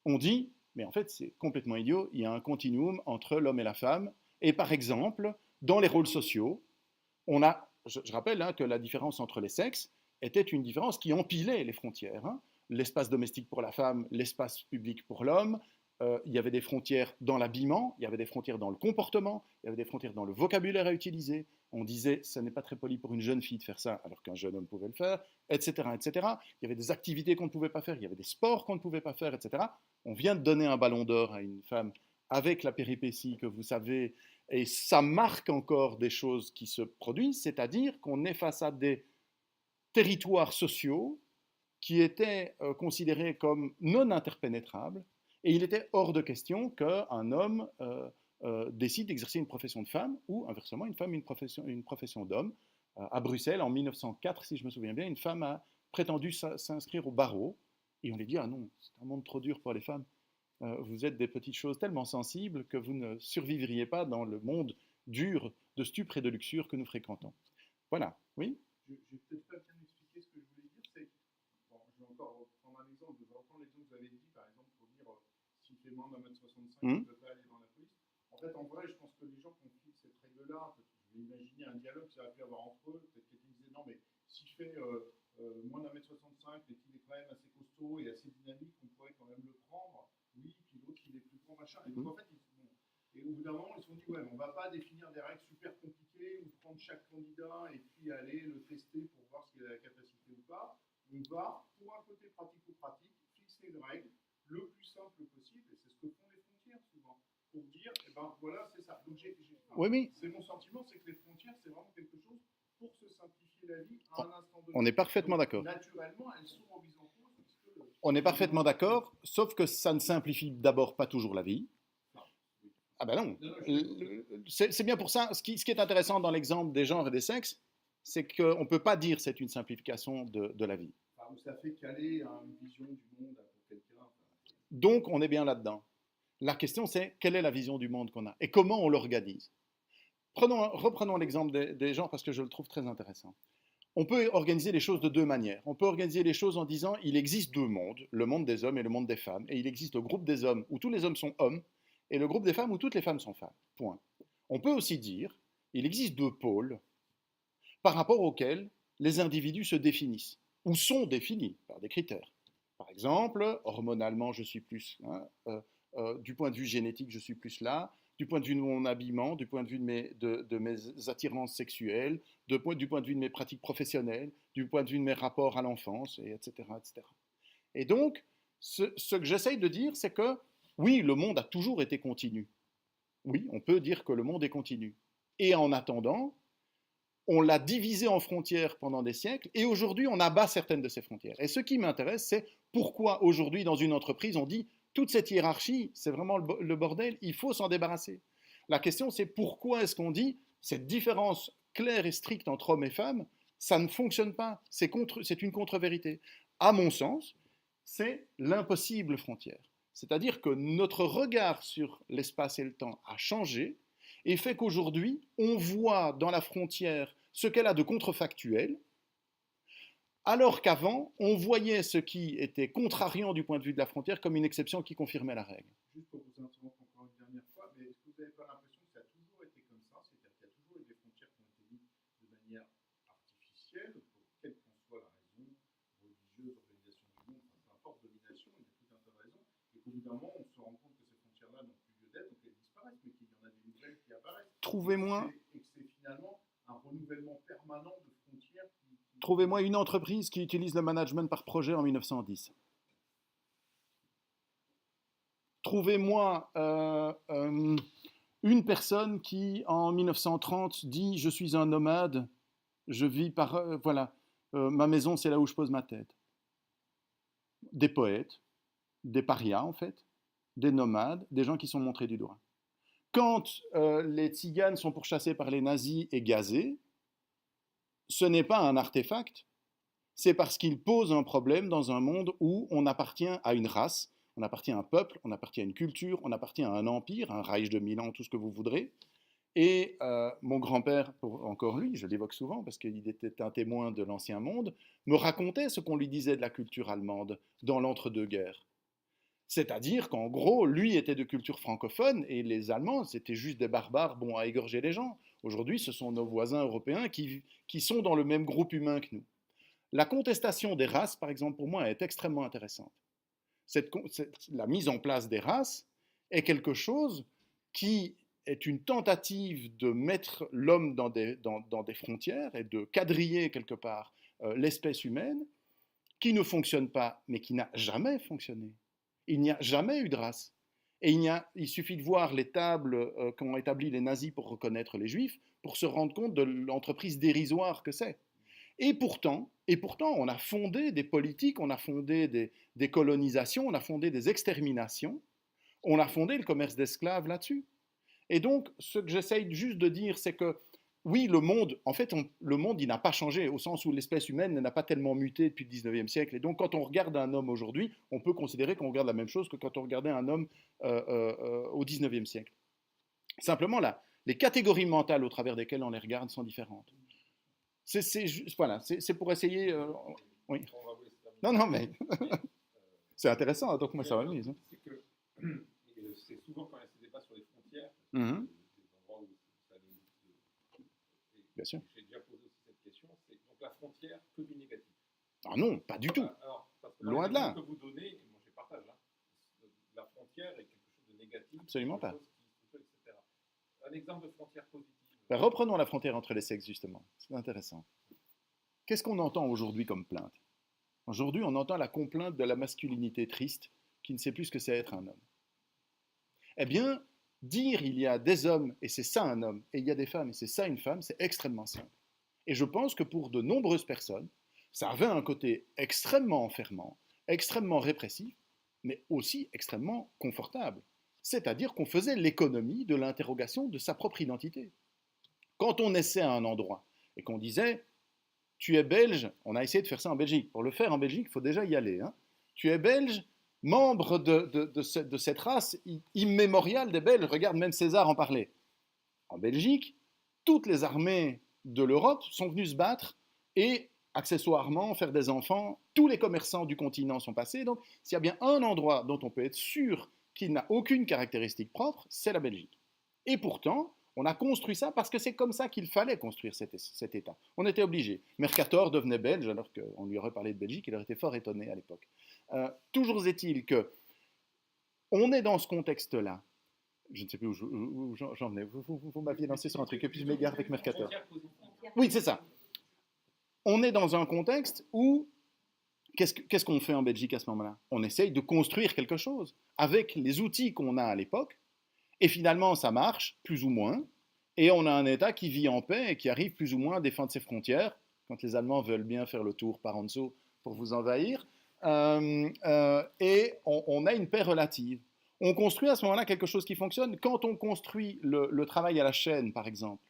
on dit, mais en fait c'est complètement idiot, il y a un continuum entre l'homme et la femme, et par exemple, dans les rôles sociaux, on a, je rappelle que la différence entre les sexes était une différence qui empilait les frontières. L'espace domestique pour la femme, l'espace public pour l'homme, il y avait des frontières dans l'habillement, il y avait des frontières dans le comportement, il y avait des frontières dans le vocabulaire à utiliser. On disait, ça n'est pas très poli pour une jeune fille de faire ça, alors qu'un jeune homme pouvait le faire, etc., etc. Il y avait des activités qu'on ne pouvait pas faire, il y avait des sports qu'on ne pouvait pas faire, etc. On vient de donner un ballon d'or à une femme avec la péripétie que vous savez, et ça marque encore des choses qui se produisent, c'est-à-dire qu'on est face à des territoires sociaux qui étaient considérés comme non interpénétrables, et il était hors de question qu'un homme décide d'exercer une profession de femme, ou inversement, une femme une profession d'homme. À Bruxelles, en 1904, si je me souviens bien, une femme a prétendu s'inscrire au barreau, et on lui dit « Ah non, c'est un monde trop dur pour les femmes. Vous êtes des petites choses tellement sensibles que vous ne survivriez pas dans le monde dur de stupre et de luxure que nous fréquentons. » Voilà, oui. Je vais peut-être pas bien expliquer ce que je voulais dire, c'est, bon, je vais encore reprendre un exemple, je vais reprendre l'exemple que vous avez dit, par exemple, pour dire, s'il fait moins d'1m65, il ne peut pas aller dans la police. En fait, en vrai, je pense que les gens qui ont pris cette règle-là, je vais imaginer un dialogue qu'ils auraient pu avoir entre eux, peut-être quelqu'un disait, non, mais s'il fait moins d'1m65, mais qu'il est quand même assez costaud et assez dynamique, on pourrait quand même le prendre. Oui, puis l'autre, il est plus grand, machin. Et donc, en fait, et au bout d'un moment, ils se sont dit, ouais, on ne va pas définir des règles super compliquées ou prendre chaque candidat et puis aller le tester pour voir s'il a la capacité ou pas. On va, pour un côté pratico-pratique, fixer une règle le plus simple possible, et c'est ce que font les frontières souvent, pour dire, eh ben voilà, c'est ça. Donc, oui. C'est mon sentiment, c'est que les frontières, c'est vraiment quelque chose pour se simplifier la vie à un instant donné. On est parfaitement d'accord. Naturellement, elles sont remises en cause. On est parfaitement d'accord, sauf que ça ne simplifie d'abord pas toujours la vie. Ah ben non, c'est bien pour ça. Ce qui est intéressant dans l'exemple des genres et des sexes, c'est qu'on ne peut pas dire que c'est une simplification de la vie. Enfin, ça fait caler une vision du monde pour quelqu'un. Donc on est bien là-dedans. La question c'est quelle est la vision du monde qu'on a et comment on l'organise. Reprenons l'exemple des genres parce que je le trouve très intéressant. On peut organiser les choses de deux manières. On peut organiser les choses en disant il existe deux mondes, le monde des hommes et le monde des femmes, et il existe le groupe des hommes où tous les hommes sont hommes, et le groupe des femmes où toutes les femmes sont femmes. Point. On peut aussi dire il existe deux pôles par rapport auxquels les individus se définissent, ou sont définis par des critères. Par exemple, hormonalement, je suis plus, du point de vue génétique, je suis plus là, du point de vue de mon habillement, du point de vue de mes attirances sexuelles, du point de vue de mes pratiques professionnelles, du point de vue de mes rapports à l'enfance, etc., etc. Et donc, ce que j'essaye de dire, c'est que oui, le monde a toujours été continu. Oui, on peut dire que le monde est continu. Et en attendant, on l'a divisé en frontières pendant des siècles, et aujourd'hui, on abat certaines de ces frontières. Et ce qui m'intéresse, c'est pourquoi aujourd'hui, dans une entreprise, on dit toute cette hiérarchie, c'est vraiment le bordel, il faut s'en débarrasser. La question, c'est pourquoi est-ce qu'on dit cette différence claire et stricte entre hommes et femmes, ça ne fonctionne pas, c'est une contre-vérité. À mon sens, c'est l'impossible frontière. C'est-à-dire que notre regard sur l'espace et le temps a changé et fait qu'aujourd'hui, on voit dans la frontière ce qu'elle a de contrefactuel, alors qu'avant, on voyait ce qui était contrariant du point de vue de la frontière comme une exception qui confirmait la règle. Juste pour vous interrompre encore une dernière fois, mais est-ce que vous n'avez pas l'impression que ça a toujours été comme ça? C'est-à-dire qu'il y a toujours eu des frontières qui ont été mises de manière artificielle, pour quelle qu'en soit la raison, religieuse, organisation du monde, enfin, peu importe, domination, il y a tout un tas de raisons, et qu'au bout d'un moment, on se rend compte que ces frontières-là n'ont plus lieu d'être, donc elles disparaissent, mais qu'il y en a des nouvelles qui apparaissent. Trouvez-moi Et que c'est finalement un renouvellement permanent de frontières Trouvez-moi une entreprise qui utilise le management par projet en 1910. Trouvez-moi une personne qui, en 1930, dit « Je suis un nomade, je vis par... ma maison, c'est là où je pose ma tête. » Des poètes, des parias, en fait, des nomades, des gens qui sont montrés du doigt. Quand les tziganes sont pourchassés par les nazis et gazés, ce n'est pas un artefact, c'est parce qu'il pose un problème dans un monde où on appartient à une race, on appartient à un peuple, on appartient à une culture, on appartient à un empire, un Reich de Milan, tout ce que vous voudrez. Et mon grand-père, encore lui, je l'évoque souvent parce qu'il était un témoin de l'ancien monde, me racontait ce qu'on lui disait de la culture allemande dans l'entre-deux-guerres. C'est-à-dire qu'en gros, lui était de culture francophone et les Allemands, c'était juste des barbares bons à égorger les gens. Aujourd'hui, ce sont nos voisins européens qui sont dans le même groupe humain que nous. La contestation des races, par exemple, pour moi, est extrêmement intéressante. La mise en place des races est quelque chose qui est une tentative de mettre l'homme dans des frontières et de quadriller quelque part l'espèce humaine, qui ne fonctionne pas, mais qui n'a jamais fonctionné. Il n'y a jamais eu de race. Et il suffit de voir les tables qu'ont établies les nazis pour reconnaître les juifs, pour se rendre compte de l'entreprise dérisoire que c'est. Et pourtant, on a fondé des politiques, on a fondé des colonisations, on a fondé des exterminations, on a fondé le commerce d'esclaves là-dessus. Et donc, ce que j'essaye juste de dire, c'est que oui, le monde, en fait, le monde, il n'a pas changé, au sens où l'espèce humaine n'a pas tellement muté depuis le 19e siècle. Et donc, quand on regarde un homme aujourd'hui, on peut considérer qu'on regarde la même chose que quand on regardait un homme au 19e siècle. Simplement, là, les catégories mentales au travers desquelles on les regarde sont différentes. C'est pour essayer... oui. Non, mais... c'est intéressant, donc moi, ça m'amuse. Hein. C'est que c'est souvent quand il y a ces débats sur les frontières, Mm-hmm. des endroits où ça nous... Bien sûr. J'ai déjà posé aussi cette question, c'est donc la frontière que du négatif. Ah non, pas du tout. Alors, parce que loin de là. Que vous donnez, et moi je partage, hein, la frontière est quelque chose de négatif. Absolument pas. Etc. Un exemple de frontière positive. Ben, reprenons la frontière entre les sexes, justement. C'est intéressant. Qu'est-ce qu'on entend aujourd'hui comme plainte? Aujourd'hui, on entend la complainte de la masculinité triste qui ne sait plus ce que c'est être un homme. Eh bien, dire il y a des hommes et c'est ça un homme, et il y a des femmes et c'est ça une femme, c'est extrêmement simple. Et je pense que pour de nombreuses personnes, ça avait un côté extrêmement enfermant, extrêmement répressif, mais aussi extrêmement confortable. C'est-à-dire qu'on faisait l'économie de l'interrogation de sa propre identité. Quand on naissait à un endroit et qu'on disait « tu es belge », on a essayé de faire ça en Belgique. Pour le faire en Belgique, il faut déjà y aller. Hein. Tu es belge, membre de cette race immémoriale des Belges. Regarde, même César en parlait. En Belgique, toutes les armées de l'Europe sont venues se battre et accessoirement faire des enfants. Tous les commerçants du continent sont passés. Donc, s'il y a bien un endroit dont on peut être sûr qu'il n'a aucune caractéristique propre, c'est la Belgique. Et pourtant, on a construit ça parce que c'est comme ça qu'il fallait construire cet État. On était obligé. Mercator devenait belge alors qu'on lui aurait parlé de Belgique, il aurait été fort étonné à l'époque. Toujours est-il que on est dans ce contexte-là. Je ne sais plus où j'en venais. Vous m'aviez lancé sur un truc et puis je m'égare avec Mercator. Oui, c'est ça. On est dans un contexte où qu'est-ce qu'on fait en Belgique à ce moment-là? On essaye de construire quelque chose avec les outils qu'on a à l'époque. Et finalement, ça marche, plus ou moins, et on a un État qui vit en paix et qui arrive plus ou moins à défendre ses frontières, quand les Allemands veulent bien faire le tour par en dessous pour vous envahir, et on a une paix relative. On construit à ce moment-là quelque chose qui fonctionne. Quand on construit le travail à la chaîne, par exemple,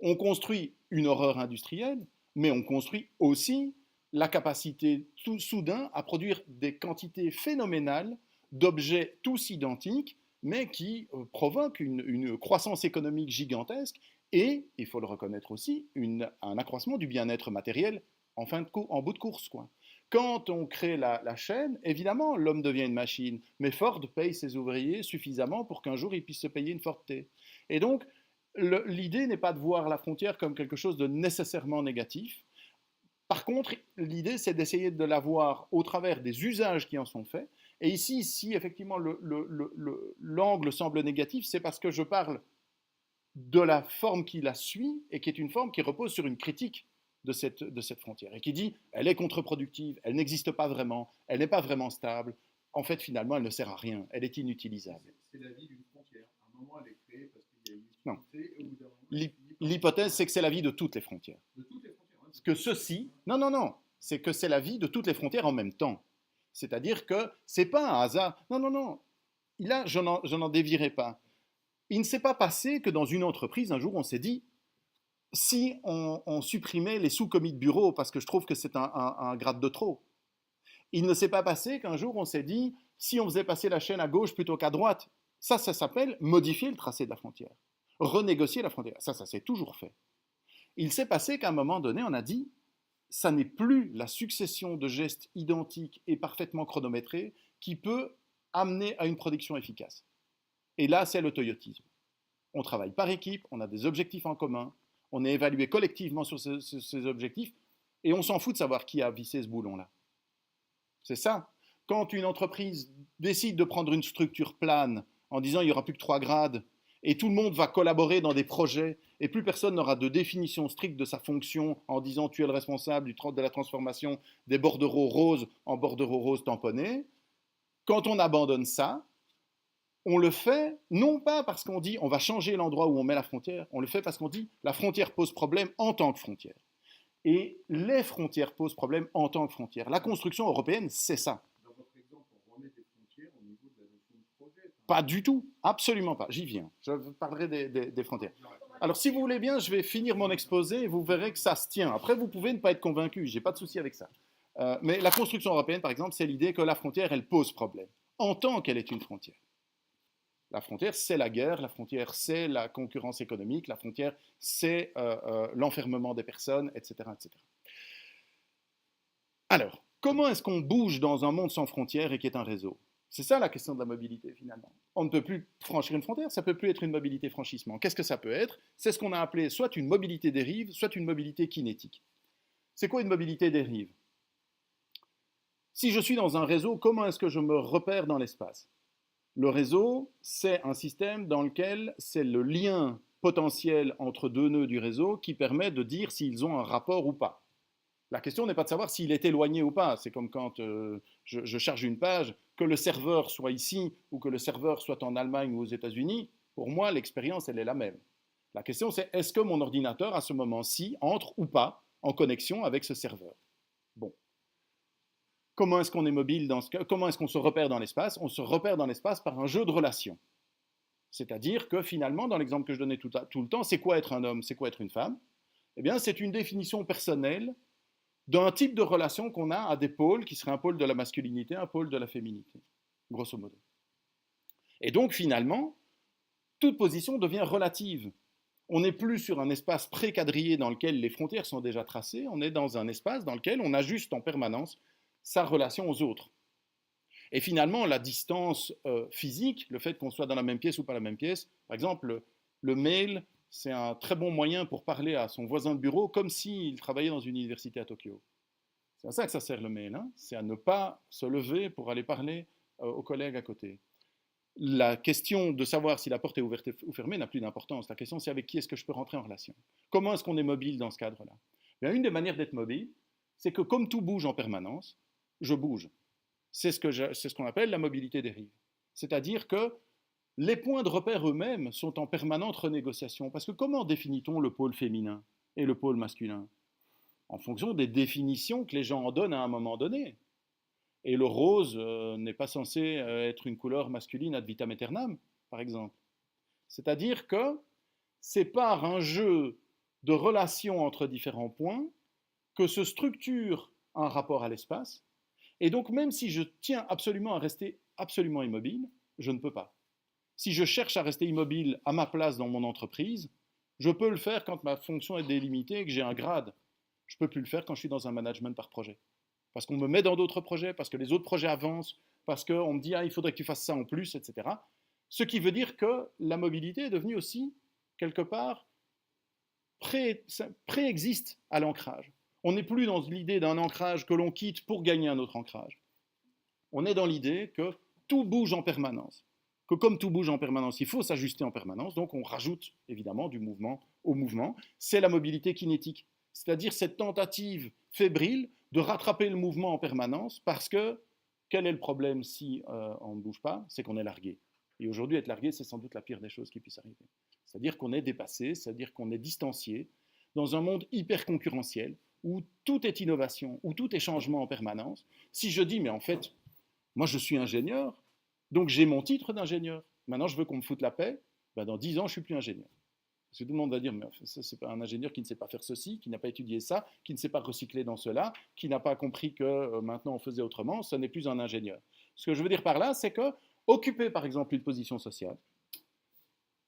on construit une horreur industrielle, mais on construit aussi la capacité tout soudain à produire des quantités phénoménales d'objets tous identiques, mais qui provoquent une croissance économique gigantesque et, il faut le reconnaître aussi, un accroissement du bien-être matériel en bout de course, quoi. Quand on crée la chaîne, évidemment, l'homme devient une machine, mais Ford paye ses ouvriers suffisamment pour qu'un jour ils puissent se payer une Ford T. Et donc, l'idée n'est pas de voir la frontière comme quelque chose de nécessairement négatif. Par contre, l'idée, c'est d'essayer de la voir au travers des usages qui en sont faits. Et ici, si effectivement l'angle semble négatif, c'est parce que je parle de la forme qui la suit et qui est une forme qui repose sur une critique de cette frontière et qui dit elle est contre-productive, elle n'existe pas vraiment, elle n'est pas vraiment stable. En fait, finalement, elle ne sert à rien, elle est inutilisable. C'est la vie d'une frontière. À un moment, elle est créée parce qu'il y a une utilité. Et au bout d'un moment, l'hypothèse, c'est que c'est la vie de toutes les frontières. De toutes les frontières. Hein, que ceci, non, c'est que c'est la vie de toutes les frontières en même temps. C'est-à-dire que c'est pas un hasard. Non. Là, je n'en dévierai pas. Il ne s'est pas passé que dans une entreprise, un jour, on s'est dit si on supprimait les sous-commis de bureau parce que je trouve que c'est un grade de trop. Il ne s'est pas passé qu'un jour, on s'est dit si on faisait passer la chaîne à gauche plutôt qu'à droite. Ça s'appelle modifier le tracé de la frontière, renégocier la frontière. Ça s'est toujours fait. Il s'est passé qu'à un moment donné, on a dit ça n'est plus la succession de gestes identiques et parfaitement chronométrés qui peut amener à une production efficace. Et là, c'est le toyotisme. On travaille par équipe, on a des objectifs en commun, on est évalué collectivement sur ces objectifs, et on s'en fout de savoir qui a vissé ce boulon-là. C'est ça. Quand une entreprise décide de prendre une structure plane en disant il n'y aura plus que 3 grades, et tout le monde va collaborer dans des projets, et plus personne n'aura de définition stricte de sa fonction en disant tu es le responsable de la transformation des bordereaux roses en bordereaux roses tamponnés, quand on abandonne ça, on le fait non pas parce qu'on dit on va changer l'endroit où on met la frontière, on le fait parce qu'on dit la frontière pose problème en tant que frontière. Et les frontières posent problème en tant que frontière. La construction européenne, c'est ça. Dans votre exemple, on remet des frontières au niveau de la notion de projet. Pas du tout, absolument pas. J'y viens. Je parlerai des frontières. Alors, si vous voulez bien, je vais finir mon exposé et vous verrez que ça se tient. Après, vous pouvez ne pas être convaincu, j'ai pas de souci avec ça. Mais la construction européenne, par exemple, c'est l'idée que la frontière, elle pose problème, en tant qu'elle est une frontière. La frontière, c'est la guerre, la frontière, c'est la concurrence économique, la frontière, c'est l'enfermement des personnes, etc., etc. Alors, comment est-ce qu'on bouge dans un monde sans frontières et qui est un réseau? C'est ça la question de la mobilité, finalement. On ne peut plus franchir une frontière, ça ne peut plus être une mobilité franchissement. Qu'est-ce que ça peut être? C'est ce qu'on a appelé soit une mobilité dérive, soit une mobilité kinétique. C'est quoi une mobilité dérive? Si je suis dans un réseau, comment est-ce que je me repère dans l'espace? Le réseau, c'est un système dans lequel c'est le lien potentiel entre deux nœuds du réseau qui permet de dire s'ils ont un rapport ou pas. La question n'est pas de savoir s'il est éloigné ou pas. C'est comme quand je charge une page, que le serveur soit ici ou que le serveur soit en Allemagne ou aux États-Unis, pour moi, l'expérience, elle est la même. La question, c'est est-ce que mon ordinateur, à ce moment-ci, entre ou pas en connexion avec ce serveur? Bon. Comment est-ce qu'on est mobile dans ce cas? Comment est-ce qu'on se repère dans l'espace? On se repère dans l'espace par un jeu de relations. C'est-à-dire que finalement, dans l'exemple que je donnais tout le temps, c'est quoi être un homme? C'est quoi être une femme? Eh bien, c'est une définition personnelle d'un type de relation qu'on a à des pôles qui seraient un pôle de la masculinité, un pôle de la féminité, grosso modo. Et donc, finalement, toute position devient relative. On n'est plus sur un espace préquadrillé dans lequel les frontières sont déjà tracées, on est dans un espace dans lequel on ajuste en permanence sa relation aux autres. Et finalement, la distance physique, le fait qu'on soit dans la même pièce ou pas la même pièce, par exemple, le mail, c'est un très bon moyen pour parler à son voisin de bureau comme s'il travaillait dans une université à Tokyo. C'est à ça que ça sert le mail, hein, c'est à ne pas se lever pour aller parler aux collègues à côté. La question de savoir si la porte est ouverte ou fermée n'a plus d'importance. La question, c'est avec qui est-ce que je peux rentrer en relation? Comment est-ce qu'on est mobile dans ce cadre-là? Bien, une des manières d'être mobile, c'est que comme tout bouge en permanence, je bouge. C'est ce qu'on appelle la mobilité dérive. C'est-à-dire que les points de repère eux-mêmes sont en permanente renégociation. Parce que comment définit-on le pôle féminin et le pôle masculin? En fonction des définitions que les gens en donnent à un moment donné. Et le rose n'est pas censé être une couleur masculine ad vitam aeternam, par exemple. C'est-à-dire que c'est par un jeu de relations entre différents points que se structure un rapport à l'espace. Et donc, même si je tiens absolument à rester absolument immobile, je ne peux pas. Si je cherche à rester immobile à ma place dans mon entreprise, je peux le faire quand ma fonction est délimitée et que j'ai un grade. Je ne peux plus le faire quand je suis dans un management par projet. Parce qu'on me met dans d'autres projets, parce que les autres projets avancent, parce qu'on me dit ah, il faudrait que tu fasses ça en plus, etc. Ce qui veut dire que la mobilité est devenue aussi, quelque part, préexiste à l'ancrage. On n'est plus dans l'idée d'un ancrage que l'on quitte pour gagner un autre ancrage. On est dans l'idée que tout bouge en permanence. Que comme tout bouge en permanence, il faut s'ajuster en permanence. Donc on rajoute évidemment du mouvement au mouvement. C'est la mobilité kinétique. C'est-à-dire cette tentative fébrile de rattraper le mouvement en permanence parce que quel est le problème si on ne bouge pas? C'est qu'on est largué. Et aujourd'hui, être largué, c'est sans doute la pire des choses qui puissent arriver. C'est-à-dire qu'on est dépassé, c'est-à-dire qu'on est distancié dans un monde hyper concurrentiel où tout est innovation, où tout est changement en permanence. Si je dis, mais en fait, moi je suis ingénieur, donc j'ai mon titre d'ingénieur. Maintenant, je veux qu'on me foute la paix. Ben, dans 10 ans, je ne suis plus ingénieur. Parce que tout le monde va dire, mais c'est pas un ingénieur qui ne sait pas faire ceci, qui n'a pas étudié ça, qui ne sait pas recycler dans cela, qui n'a pas compris que maintenant on faisait autrement, ce n'est plus un ingénieur. Ce que je veux dire par là, c'est que occuper par exemple une position sociale,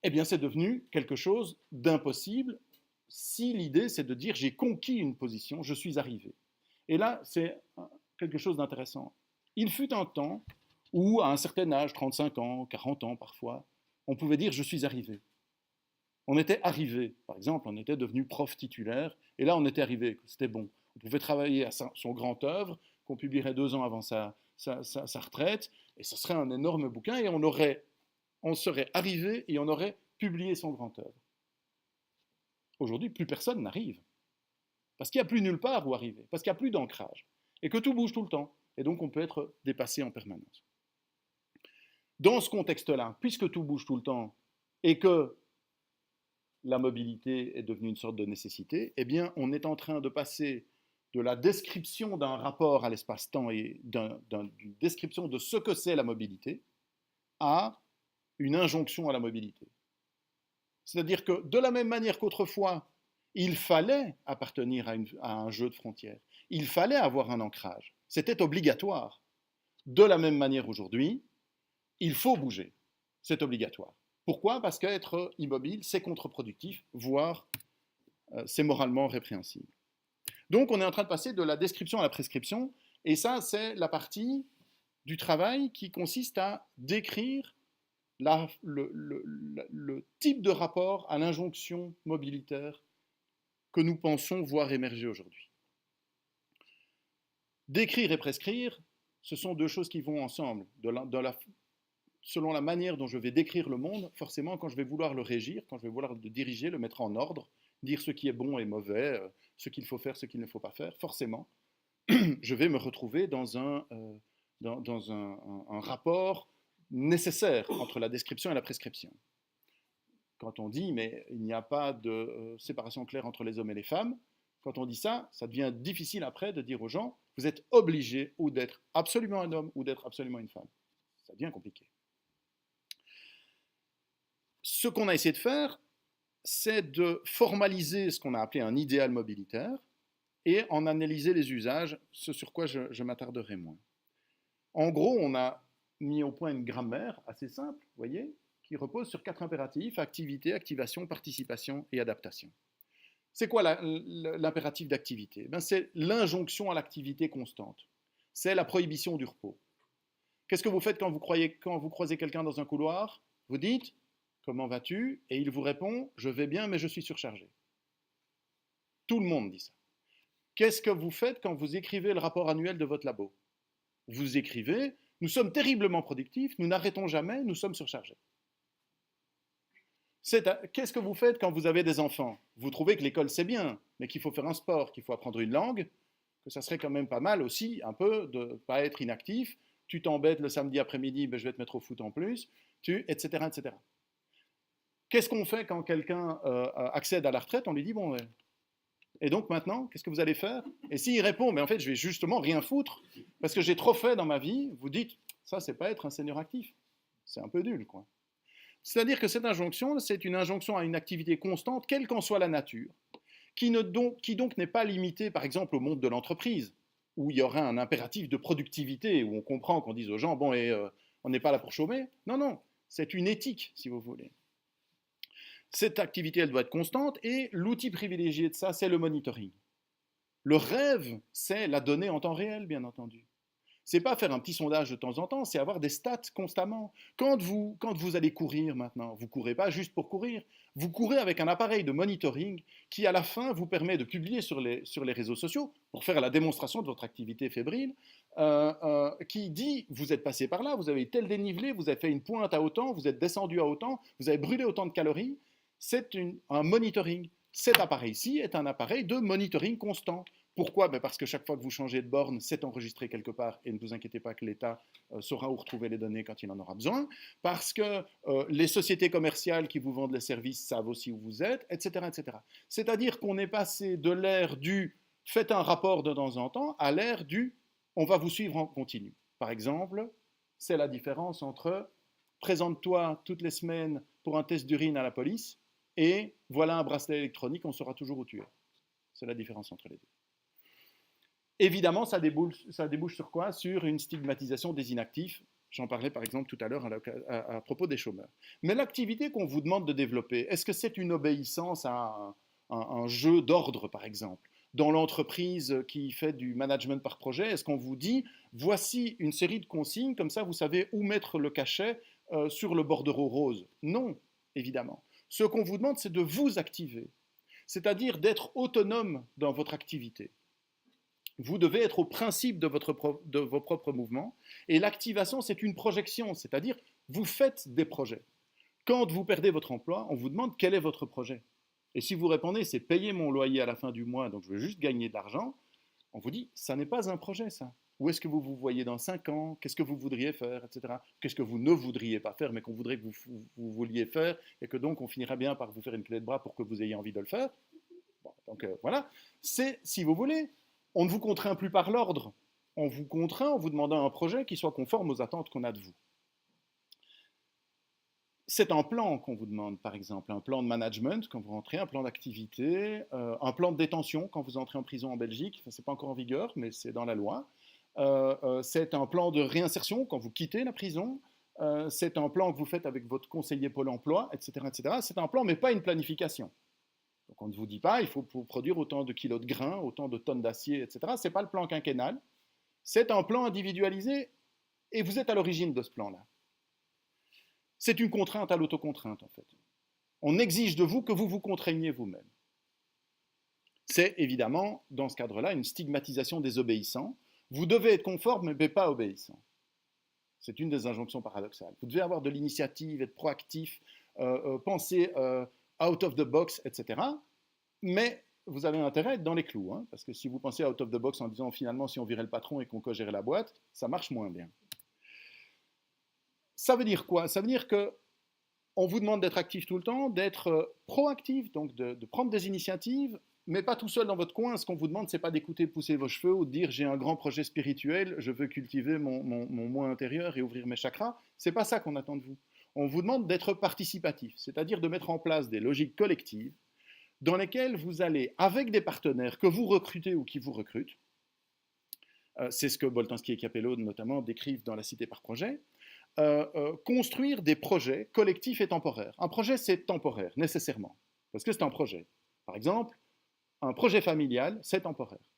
eh bien c'est devenu quelque chose d'impossible si l'idée c'est de dire j'ai conquis une position, je suis arrivé. Et là, c'est quelque chose d'intéressant. Il fut un temps où, à un certain âge, 35 ans, 40 ans parfois, on pouvait dire je suis arrivé. On était arrivé, par exemple, on était devenu prof titulaire, et là on était arrivé, c'était bon. On pouvait travailler à son grand œuvre, qu'on publierait 2 ans avant sa retraite, et ce serait un énorme bouquin, et on serait arrivé et on aurait publié son grand œuvre. Aujourd'hui, plus personne n'arrive, parce qu'il n'y a plus nulle part où arriver, parce qu'il n'y a plus d'ancrage, et que tout bouge tout le temps, et donc on peut être dépassé en permanence. Dans ce contexte-là, puisque tout bouge tout le temps, et que la mobilité est devenue une sorte de nécessité, eh bien, on est en train de passer de la description d'un rapport à l'espace-temps et d'une description de ce que c'est la mobilité à une injonction à la mobilité. C'est-à-dire que de la même manière qu'autrefois, il fallait appartenir à un jeu de frontières, il fallait avoir un ancrage, c'était obligatoire. De la même manière aujourd'hui, il faut bouger, c'est obligatoire. Pourquoi? Parce qu'être immobile, c'est contre-productif, voire c'est moralement répréhensible. Donc on est en train de passer de la description à la prescription, et ça c'est la partie du travail qui consiste à décrire le type de rapport à l'injonction mobilitaire que nous pensons voir émerger aujourd'hui. Décrire et prescrire, ce sont deux choses qui vont ensemble. Selon la manière dont je vais décrire le monde, forcément, quand je vais vouloir le régir, quand je vais vouloir le diriger, le mettre en ordre, dire ce qui est bon et mauvais, ce qu'il faut faire, ce qu'il ne faut pas faire, forcément, je vais me retrouver dans un rapport nécessaire entre la description et la prescription. Quand on dit, mais il n'y a pas de séparation claire entre les hommes et les femmes, quand on dit ça, ça devient difficile après de dire aux gens, vous êtes obligés ou d'être absolument un homme ou d'être absolument une femme. Ça devient compliqué. Ce qu'on a essayé de faire, c'est de formaliser ce qu'on a appelé un idéal mobilitaire et en analyser les usages, ce sur quoi je m'attarderai moins. En gros, on a mis au point une grammaire assez simple, vous voyez, qui repose sur 4 impératifs: activité, activation, participation et adaptation. C'est quoi l'impératif d'activité? C'est l'injonction à l'activité constante. C'est la prohibition du repos. Qu'est-ce que vous faites quand vous croisez quelqu'un dans un couloir? Vous dites « Comment vas-tu » et il vous répond « Je vais bien, mais je suis surchargé ». Tout le monde dit ça. Qu'est-ce que vous faites quand vous écrivez le rapport annuel de votre labo? Vous écrivez « Nous sommes terriblement productifs, nous n'arrêtons jamais, nous sommes surchargés ». Qu'est-ce que vous faites quand vous avez des enfants? Vous trouvez que l'école c'est bien, mais qu'il faut faire un sport, qu'il faut apprendre une langue, que ça serait quand même pas mal aussi, un peu, de ne pas être inactif. Tu t'embêtes le samedi après-midi, ben je vais te mettre au foot en plus, etc., etc. Qu'est-ce qu'on fait quand quelqu'un accède à la retraite? On lui dit, bon, et donc maintenant, qu'est-ce que vous allez faire? Et s'il répond, mais en fait, je vais justement rien foutre, parce que j'ai trop fait dans ma vie, vous dites, ça, c'est pas être un senior actif. C'est un peu nul, quoi. C'est-à-dire que cette injonction, c'est une injonction à une activité constante, quelle qu'en soit la nature, qui donc n'est pas limitée, par exemple, au monde de l'entreprise, où il y aurait un impératif de productivité, où on comprend qu'on dise aux gens, bon, On n'est pas là pour chômer. Non, non, c'est une éthique, si vous voulez. Cette activité, elle doit être constante et l'outil privilégié de ça, c'est le monitoring. Le rêve, c'est la donnée en temps réel, bien entendu. C'est pas faire un petit sondage de temps en temps, c'est avoir des stats constamment. Quand vous allez courir maintenant, vous courez pas juste pour courir, vous courez avec un appareil de monitoring qui, à la fin, vous permet de publier sur les réseaux sociaux, pour faire la démonstration de votre activité fébrile, qui dit, vous êtes passé par là, vous avez tel dénivelé, vous avez fait une pointe à autant, vous êtes descendu à autant, vous avez brûlé autant de calories. C'est un monitoring. Cet appareil-ci est un appareil de monitoring constant. Pourquoi? Parce que chaque fois que vous changez de borne, c'est enregistré quelque part et ne vous inquiétez pas que l'État saura où retrouver les données quand il en aura besoin. Parce que les sociétés commerciales qui vous vendent les services savent aussi où vous êtes, etc. etc. C'est-à-dire qu'on est passé de l'ère du « faites un rapport de temps en temps » à l'ère du « on va vous suivre en continu ». Par exemple, c'est la différence entre « présente-toi toutes les semaines pour un test d'urine à la police » et « voilà un bracelet électronique, on saura toujours où tu es ». C'est la différence entre les deux. Évidemment, ça débouche sur quoi? Sur une stigmatisation des inactifs. J'en parlais par exemple tout à l'heure à propos des chômeurs. Mais l'activité qu'on vous demande de développer, est-ce que c'est une obéissance à un jeu d'ordre, par exemple? Dans l'entreprise qui fait du management par projet, est-ce qu'on vous dit, voici une série de consignes, comme ça vous savez où mettre le cachet sur le bordereau rose? Non, évidemment. Ce qu'on vous demande, c'est de vous activer, c'est-à-dire d'être autonome dans votre activité. Vous devez être au principe de vos propres mouvements. Et l'activation, c'est une projection, c'est-à-dire vous faites des projets. Quand vous perdez votre emploi, on vous demande quel est votre projet. Et si vous répondez, c'est payer mon loyer à la fin du mois, donc je veux juste gagner de l'argent, on vous dit, ça n'est pas un projet, ça. Où est-ce que vous vous voyez dans 5 ans? Qu'est-ce que vous voudriez faire, etc. Qu'est-ce que vous ne voudriez pas faire, mais qu'on voudrait que vous vouliez faire, et que donc on finira bien par vous faire une clé de bras pour que vous ayez envie de le faire. Bon, donc voilà, c'est, si vous voulez, on ne vous contraint plus par l'ordre, on vous contraint en vous demandant un projet qui soit conforme aux attentes qu'on a de vous. C'est un plan qu'on vous demande, par exemple, un plan de management quand vous rentrez, un plan d'activité, un plan de détention quand vous entrez en prison en Belgique, ce n'est pas encore en vigueur, mais c'est dans la loi. C'est un plan de réinsertion quand vous quittez la prison, c'est un plan que vous faites avec votre conseiller Pôle emploi, etc. etc. C'est un plan, mais pas une planification. Donc on ne vous dit pas, il faut produire autant de kilos de grains, autant de tonnes d'acier, etc. Ce n'est pas le plan quinquennal. C'est un plan individualisé et vous êtes à l'origine de ce plan-là. C'est une contrainte à l'autocontrainte, en fait. On exige de vous que vous vous contraigniez vous-même. C'est évidemment, dans ce cadre-là, une stigmatisation des obéissants. Vous devez être conforme, mais pas obéissant. C'est une des injonctions paradoxales. Vous devez avoir de l'initiative, être proactif, penser out of the box, etc. Mais vous avez intérêt à être dans les clous, hein, parce que si vous pensez out of the box en disant finalement si on virait le patron et qu'on co-gérait la boîte, ça marche moins bien. Ça veut dire quoi? Ça veut dire qu'on vous demande d'être actif tout le temps, d'être proactif, donc de prendre des initiatives, mais pas tout seul dans votre coin. Ce qu'on vous demande, ce n'est pas d'écouter pousser vos cheveux ou de dire j'ai un grand projet spirituel, je veux cultiver mon moi intérieur et ouvrir mes chakras. Ce n'est pas ça qu'on attend de vous. On vous demande d'être participatif, c'est-à-dire de mettre en place des logiques collectives dans lesquelles vous allez, avec des partenaires que vous recrutez ou qui vous recrutent, c'est ce que Boltanski et Capello notamment décrivent dans La Cité par projet, construire des projets collectifs et temporaires. Un projet, c'est temporaire, nécessairement, parce que c'est un projet. Par exemple, un projet familial, c'est temporaire.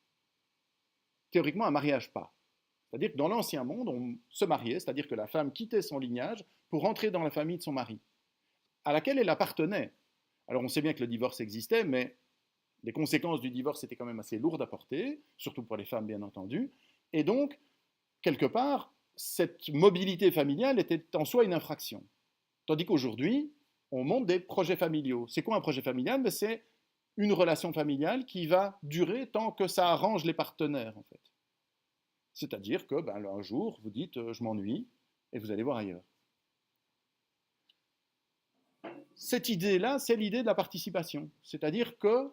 Théoriquement, un mariage, pas. C'est-à-dire que dans l'ancien monde, on se mariait, c'est-à-dire que la femme quittait son lignage pour entrer dans la famille de son mari, à laquelle elle appartenait. Alors on sait bien que le divorce existait, mais les conséquences du divorce étaient quand même assez lourdes à porter, surtout pour les femmes bien entendu, et donc, quelque part, cette mobilité familiale était en soi une infraction. Tandis qu'aujourd'hui, on monte des projets familiaux. C'est quoi un projet familial? C'est une relation familiale qui va durer tant que ça arrange les partenaires, en fait. C'est-à-dire que un jour, vous dites « je m'ennuie » et vous allez voir ailleurs. Cette idée-là, c'est l'idée de la participation. C'est-à-dire que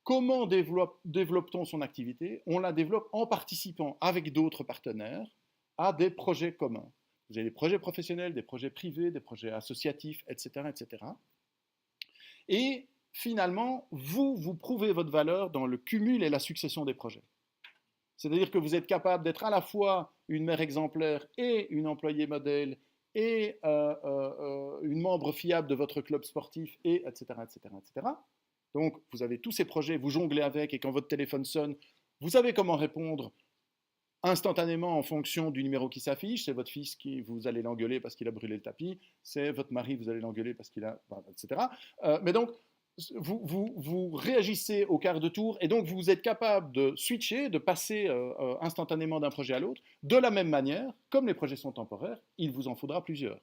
comment développe-t-on son activité? On la développe en participant avec d'autres partenaires à des projets communs. Vous avez des projets professionnels, des projets privés, des projets associatifs, etc. etc. Et finalement, vous prouvez votre valeur dans le cumul et la succession des projets. C'est-à-dire que vous êtes capable d'être à la fois une mère exemplaire et une employée modèle et une membre fiable de votre club sportif, et etc., etc., etc. Donc, vous avez tous ces projets, vous jonglez avec, et quand votre téléphone sonne, vous savez comment répondre instantanément en fonction du numéro qui s'affiche. C'est votre fils qui vous allez l'engueuler parce qu'il a brûlé le tapis, c'est votre mari, vous allez l'engueuler parce qu'il a... etc. Mais donc, vous réagissez au quart de tour et donc vous êtes capable de switcher, de passer instantanément d'un projet à l'autre. De la même manière, comme les projets sont temporaires, il vous en faudra plusieurs.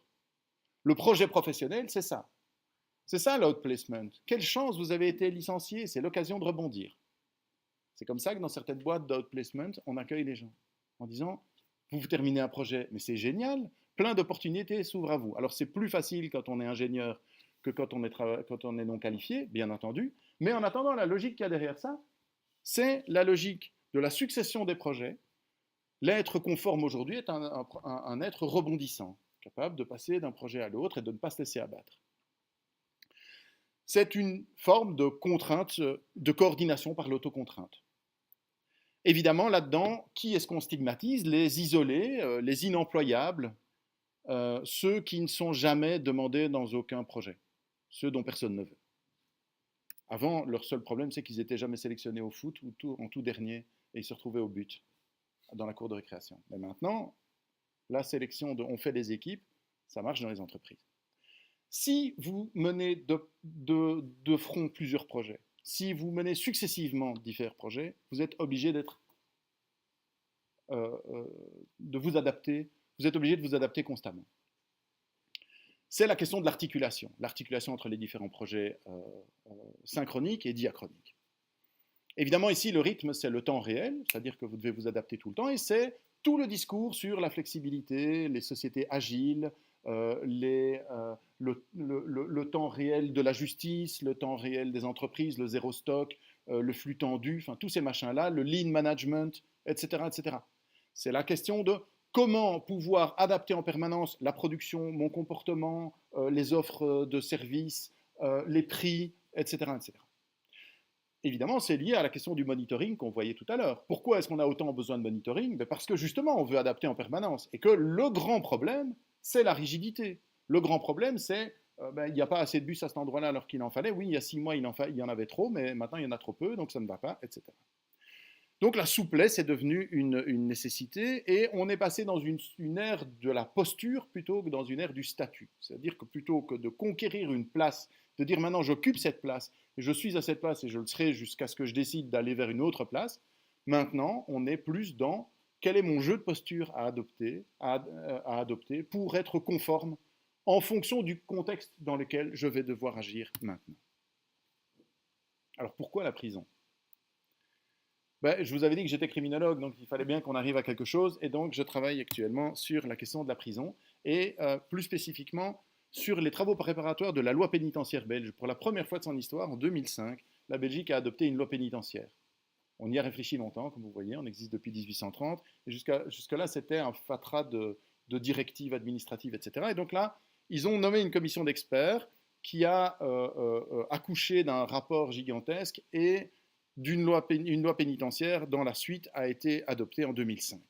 Le projet professionnel, c'est ça. C'est ça l'outplacement. Quelle chance vous avez été licencié, c'est l'occasion de rebondir. C'est comme ça que dans certaines boîtes d'outplacement, on accueille les gens en disant vous terminez un projet, mais c'est génial, plein d'opportunités s'ouvrent à vous. Alors c'est plus facile quand on est ingénieur que quand on est non qualifié, bien entendu, mais en attendant, la logique qu'il y a derrière ça, c'est la logique de la succession des projets. L'être conforme aujourd'hui est un être rebondissant, capable de passer d'un projet à l'autre et de ne pas se laisser abattre. C'est une forme de contrainte, de coordination par l'autocontrainte. Évidemment, là-dedans, qui est-ce qu'on stigmatise? Les isolés, les inemployables, ceux qui ne sont jamais demandés dans aucun projet, ceux dont personne ne veut. Avant, leur seul problème, c'est qu'ils n'étaient jamais sélectionnés au foot ou en tout dernier, et ils se retrouvaient au but, dans la cour de récréation. Mais maintenant, la sélection, on fait des équipes, ça marche dans les entreprises. Si vous menez de front plusieurs projets, si vous menez successivement différents projets, vous êtes obligé de vous adapter, vous êtes obligé de vous adapter constamment. C'est la question de l'articulation entre les différents projets synchroniques et diachroniques. Évidemment, ici, le rythme, c'est le temps réel, c'est-à-dire que vous devez vous adapter tout le temps, et c'est tout le discours sur la flexibilité, les sociétés agiles, le temps réel de la justice, le temps réel des entreprises, le zéro stock, le flux tendu, enfin tous ces machins-là, le lean management, etc., etc. C'est la question de comment pouvoir adapter en permanence la production, mon comportement, les offres de services, les prix, etc., etc. Évidemment, c'est lié à la question du monitoring qu'on voyait tout à l'heure. Pourquoi est-ce qu'on a autant besoin de monitoring? Parce que justement, on veut adapter en permanence. Et que le grand problème, c'est la rigidité. Le grand problème, c'est il n'y a pas assez de bus à cet endroit-là alors qu'il en fallait. Oui, il y a 6 mois, il y en avait trop, mais maintenant, il y en a trop peu, donc ça ne va pas, etc. Donc la souplesse est devenue une nécessité et on est passé dans une ère de la posture plutôt que dans une ère du statut. C'est-à-dire que plutôt que de conquérir une place, de dire maintenant j'occupe cette place, je suis à cette place et je le serai jusqu'à ce que je décide d'aller vers une autre place, maintenant on est plus dans quel est mon jeu de posture à adopter pour être conforme en fonction du contexte dans lequel je vais devoir agir maintenant. Alors pourquoi la prison? Je vous avais dit que j'étais criminologue, donc il fallait bien qu'on arrive à quelque chose, et donc je travaille actuellement sur la question de la prison, et plus spécifiquement sur les travaux préparatoires de la loi pénitentiaire belge. Pour la première fois de son histoire, en 2005, la Belgique a adopté une loi pénitentiaire. On y a réfléchi longtemps, comme vous voyez, on existe depuis 1830, et jusque-là, c'était un fatras de directives administratives, etc. Et donc là, ils ont nommé une commission d'experts qui a accouché d'un rapport gigantesque, et une loi pénitentiaire dont la suite a été adoptée en 2005.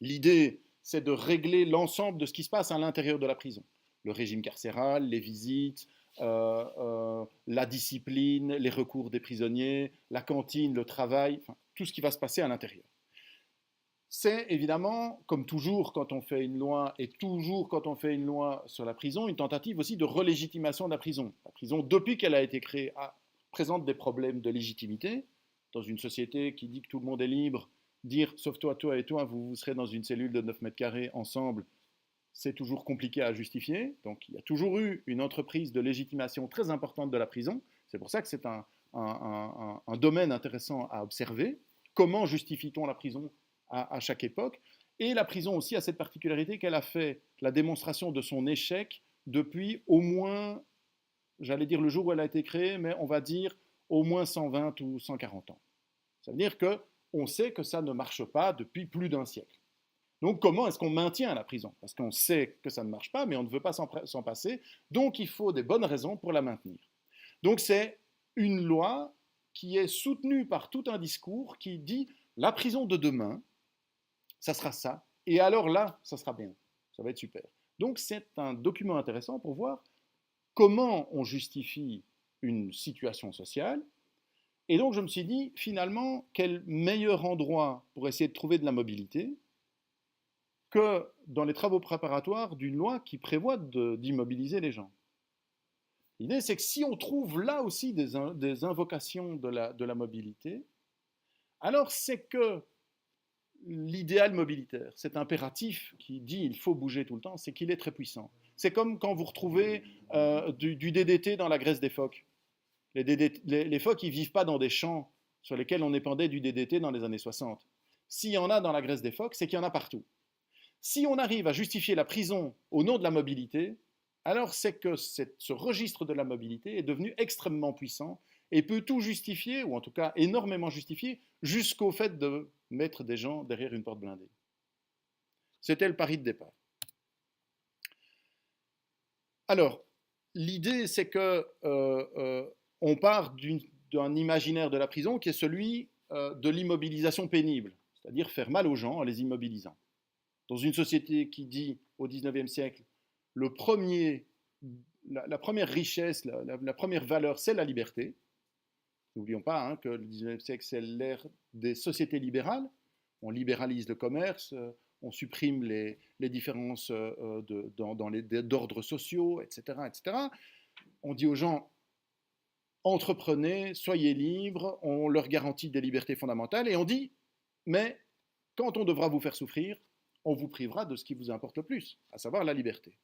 L'idée, c'est de régler l'ensemble de ce qui se passe à l'intérieur de la prison. Le régime carcéral, les visites, la discipline, les recours des prisonniers, la cantine, le travail, enfin, tout ce qui va se passer à l'intérieur. C'est évidemment, comme toujours quand on fait une loi, et toujours quand on fait une loi sur la prison, une tentative aussi de relégitimation de la prison. La prison, depuis qu'elle a été créée, présente des problèmes de légitimité. Dans une société qui dit que tout le monde est libre, dire sauf toi, toi et toi, vous serez dans une cellule de 9 mètres carrés ensemble, c'est toujours compliqué à justifier. Donc il y a toujours eu une entreprise de légitimation très importante de la prison. C'est pour ça que c'est un domaine intéressant à observer. Comment justifie-t-on la prison à chaque époque? Et la prison aussi a cette particularité qu'elle a fait la démonstration de son échec depuis au moins, j'allais dire le jour où elle a été créée, mais on va dire au moins 120 ou 140 ans. Ça veut dire qu'on sait que ça ne marche pas depuis plus d'un siècle. Donc comment est-ce qu'on maintient la prison? Parce qu'on sait que ça ne marche pas, mais on ne veut pas s'en passer, donc il faut des bonnes raisons pour la maintenir. Donc c'est une loi qui est soutenue par tout un discours qui dit la prison de demain, ça sera ça, et alors là, ça sera bien, ça va être super. Donc c'est un document intéressant pour voir comment on justifie une situation sociale. Et donc je me suis dit, finalement, quel meilleur endroit pour essayer de trouver de la mobilité que dans les travaux préparatoires d'une loi qui prévoit d'immobiliser les gens. L'idée, c'est que si on trouve là aussi des invocations de la mobilité, alors c'est que l'idéal mobilitaire, cet impératif qui dit il faut bouger tout le temps, c'est qu'il est très puissant. C'est comme quand vous retrouvez du DDT dans la graisse des phoques. Les phoques, ils ne vivent pas dans des champs sur lesquels on épandait du DDT dans les années 60. S'il y en a dans la graisse des phoques, c'est qu'il y en a partout. Si on arrive à justifier la prison au nom de la mobilité, alors c'est que ce registre de la mobilité est devenu extrêmement puissant et peut tout justifier, ou en tout cas énormément justifier, jusqu'au fait de mettre des gens derrière une porte blindée. C'était le pari de départ. Alors, l'idée, c'est que on part d'un imaginaire de la prison qui est celui de l'immobilisation pénible, c'est-à-dire faire mal aux gens en les immobilisant. Dans une société qui dit au XIXe siècle, la première richesse, la première valeur, c'est la liberté. N'oublions pas que le XIXe siècle, c'est l'ère des sociétés libérales. On libéralise le commerce, on supprime les différences d'ordre sociaux, etc., etc. On dit aux gens, entreprenez, soyez libres, on leur garantit des libertés fondamentales, et on dit, mais quand on devra vous faire souffrir, on vous privera de ce qui vous importe le plus, à savoir la liberté.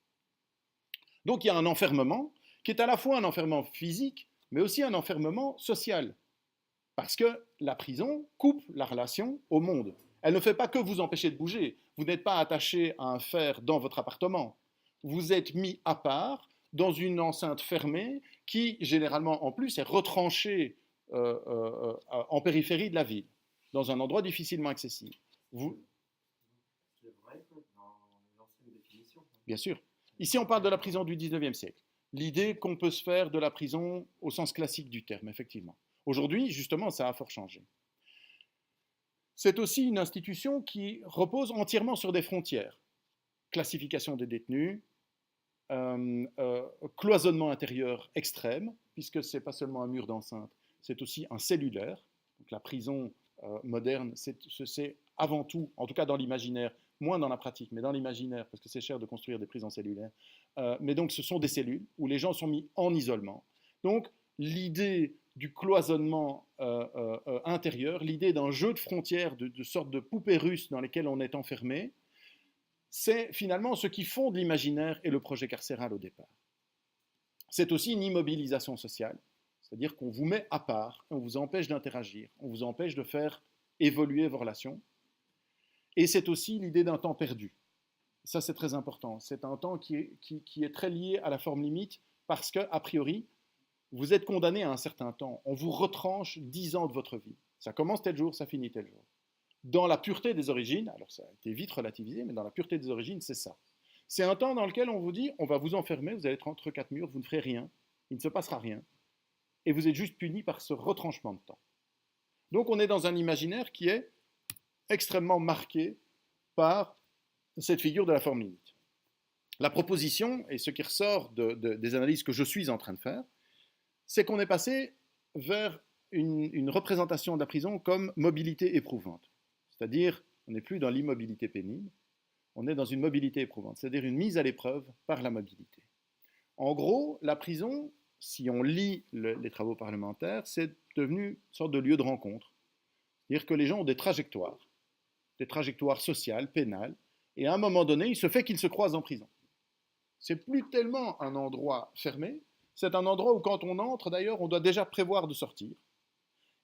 Donc il y a un enfermement qui est à la fois un enfermement physique, mais aussi un enfermement social. Parce que la prison coupe la relation au monde. Elle ne fait pas que vous empêcher de bouger. Vous n'êtes pas attaché à un fer dans votre appartement. Vous êtes mis à part dans une enceinte fermée qui, généralement, en plus, est retranchée en périphérie de la ville, dans un endroit difficilement accessible. C'est vrai que dans l'ancienne définition. Bien sûr. Ici, on parle de la prison du XIXe siècle. L'idée qu'on peut se faire de la prison au sens classique du terme, effectivement. Aujourd'hui, justement, ça a fort changé. C'est aussi une institution qui repose entièrement sur des frontières. Classification des détenus, cloisonnement intérieur extrême, puisque ce n'est pas seulement un mur d'enceinte, c'est aussi un cellulaire. Donc la prison moderne, c'est avant tout, en tout cas dans l'imaginaire, moins dans la pratique, mais dans l'imaginaire, parce que c'est cher de construire des prisons cellulaires. Mais donc ce sont des cellules où les gens sont mis en isolement. Donc l'idée du cloisonnement intérieur, l'idée d'un jeu de frontières, de sorte de poupées russes dans lesquelles on est enfermé, c'est finalement ce qui fonde l'imaginaire et le projet carcéral au départ. C'est aussi une immobilisation sociale, c'est-à-dire qu'on vous met à part, on vous empêche d'interagir, on vous empêche de faire évoluer vos relations. Et c'est aussi l'idée d'un temps perdu. Ça, c'est très important. C'est un temps qui est très lié à la forme limite parce qu'a priori, vous êtes condamné à un certain temps. On vous retranche 10 ans de votre vie. Ça commence tel jour, ça finit tel jour. Dans la pureté des origines, alors ça a été vite relativisé, mais dans la pureté des origines, c'est ça. C'est un temps dans lequel on vous dit, on va vous enfermer, vous allez être entre quatre murs, vous ne ferez rien, il ne se passera rien, et vous êtes juste puni par ce retranchement de temps. Donc on est dans un imaginaire qui est extrêmement marqué par cette figure de la forme limite. La proposition, et ce qui ressort des analyses que je suis en train de faire, c'est qu'on est passé vers une représentation de la prison comme mobilité éprouvante. C'est-à-dire, on n'est plus dans l'immobilité pénible, on est dans une mobilité éprouvante, c'est-à-dire une mise à l'épreuve par la mobilité. En gros, la prison, si on lit les travaux parlementaires, c'est devenu une sorte de lieu de rencontre. C'est-à-dire que les gens ont des trajectoires sociales, pénales, et à un moment donné, il se fait qu'ils se croisent en prison. C'est plus tellement un endroit fermé, c'est un endroit où quand on entre, d'ailleurs, on doit déjà prévoir de sortir.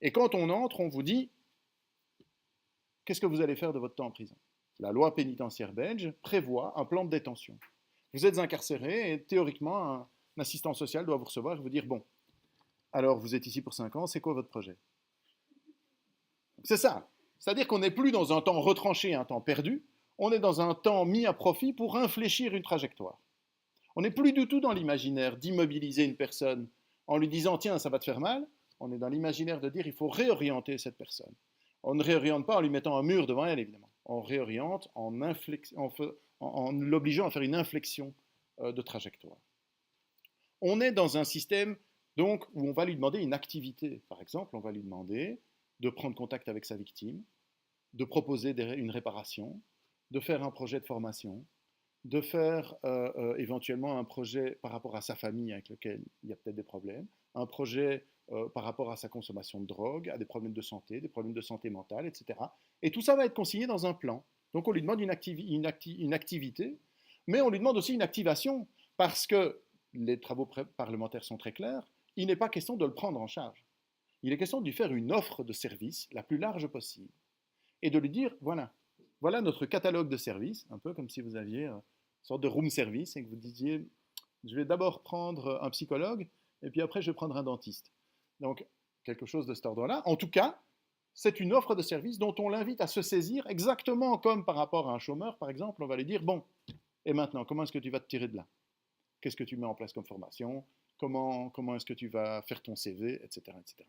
Et quand on entre, on vous dit, qu'est-ce que vous allez faire de votre temps en prison ? La loi pénitentiaire belge prévoit un plan de détention. Vous êtes incarcéré et théoriquement, un assistant social doit vous recevoir et vous dire, bon, alors vous êtes ici pour 5 ans, c'est quoi votre projet ? C'est ça. C'est-à-dire qu'on n'est plus dans un temps retranché, un temps perdu, on est dans un temps mis à profit pour infléchir une trajectoire. On n'est plus du tout dans l'imaginaire d'immobiliser une personne en lui disant « tiens, ça va te faire mal », on est dans l'imaginaire de dire « il faut réorienter cette personne ». On ne réoriente pas en lui mettant un mur devant elle, évidemment. On réoriente en en l'obligeant à faire une inflexion de trajectoire. On est dans un système donc, où on va lui demander une activité. Par exemple, on va lui demander de prendre contact avec sa victime, de proposer une réparation, de faire un projet de formation, de faire éventuellement un projet par rapport à sa famille avec lequel il y a peut-être des problèmes, un projet par rapport à sa consommation de drogue, à des problèmes de santé mentale, etc. Et tout ça va être consigné dans un plan. Donc on lui demande une activité, mais on lui demande aussi une activation, parce que les travaux parlementaires sont très clairs, il n'est pas question de le prendre en charge. Il est question de lui faire une offre de service la plus large possible et de lui dire, voilà notre catalogue de services, un peu comme si vous aviez une sorte de room service et que vous disiez, je vais d'abord prendre un psychologue et puis après je vais prendre un dentiste. Donc, quelque chose de cet ordre-là. En tout cas, c'est une offre de service dont on l'invite à se saisir, exactement comme par rapport à un chômeur, par exemple. On va lui dire, bon, et maintenant, comment est-ce que tu vas te tirer de là? Qu'est-ce que tu mets en place comme formation? Comment est-ce que tu vas faire ton CV, etc., etc.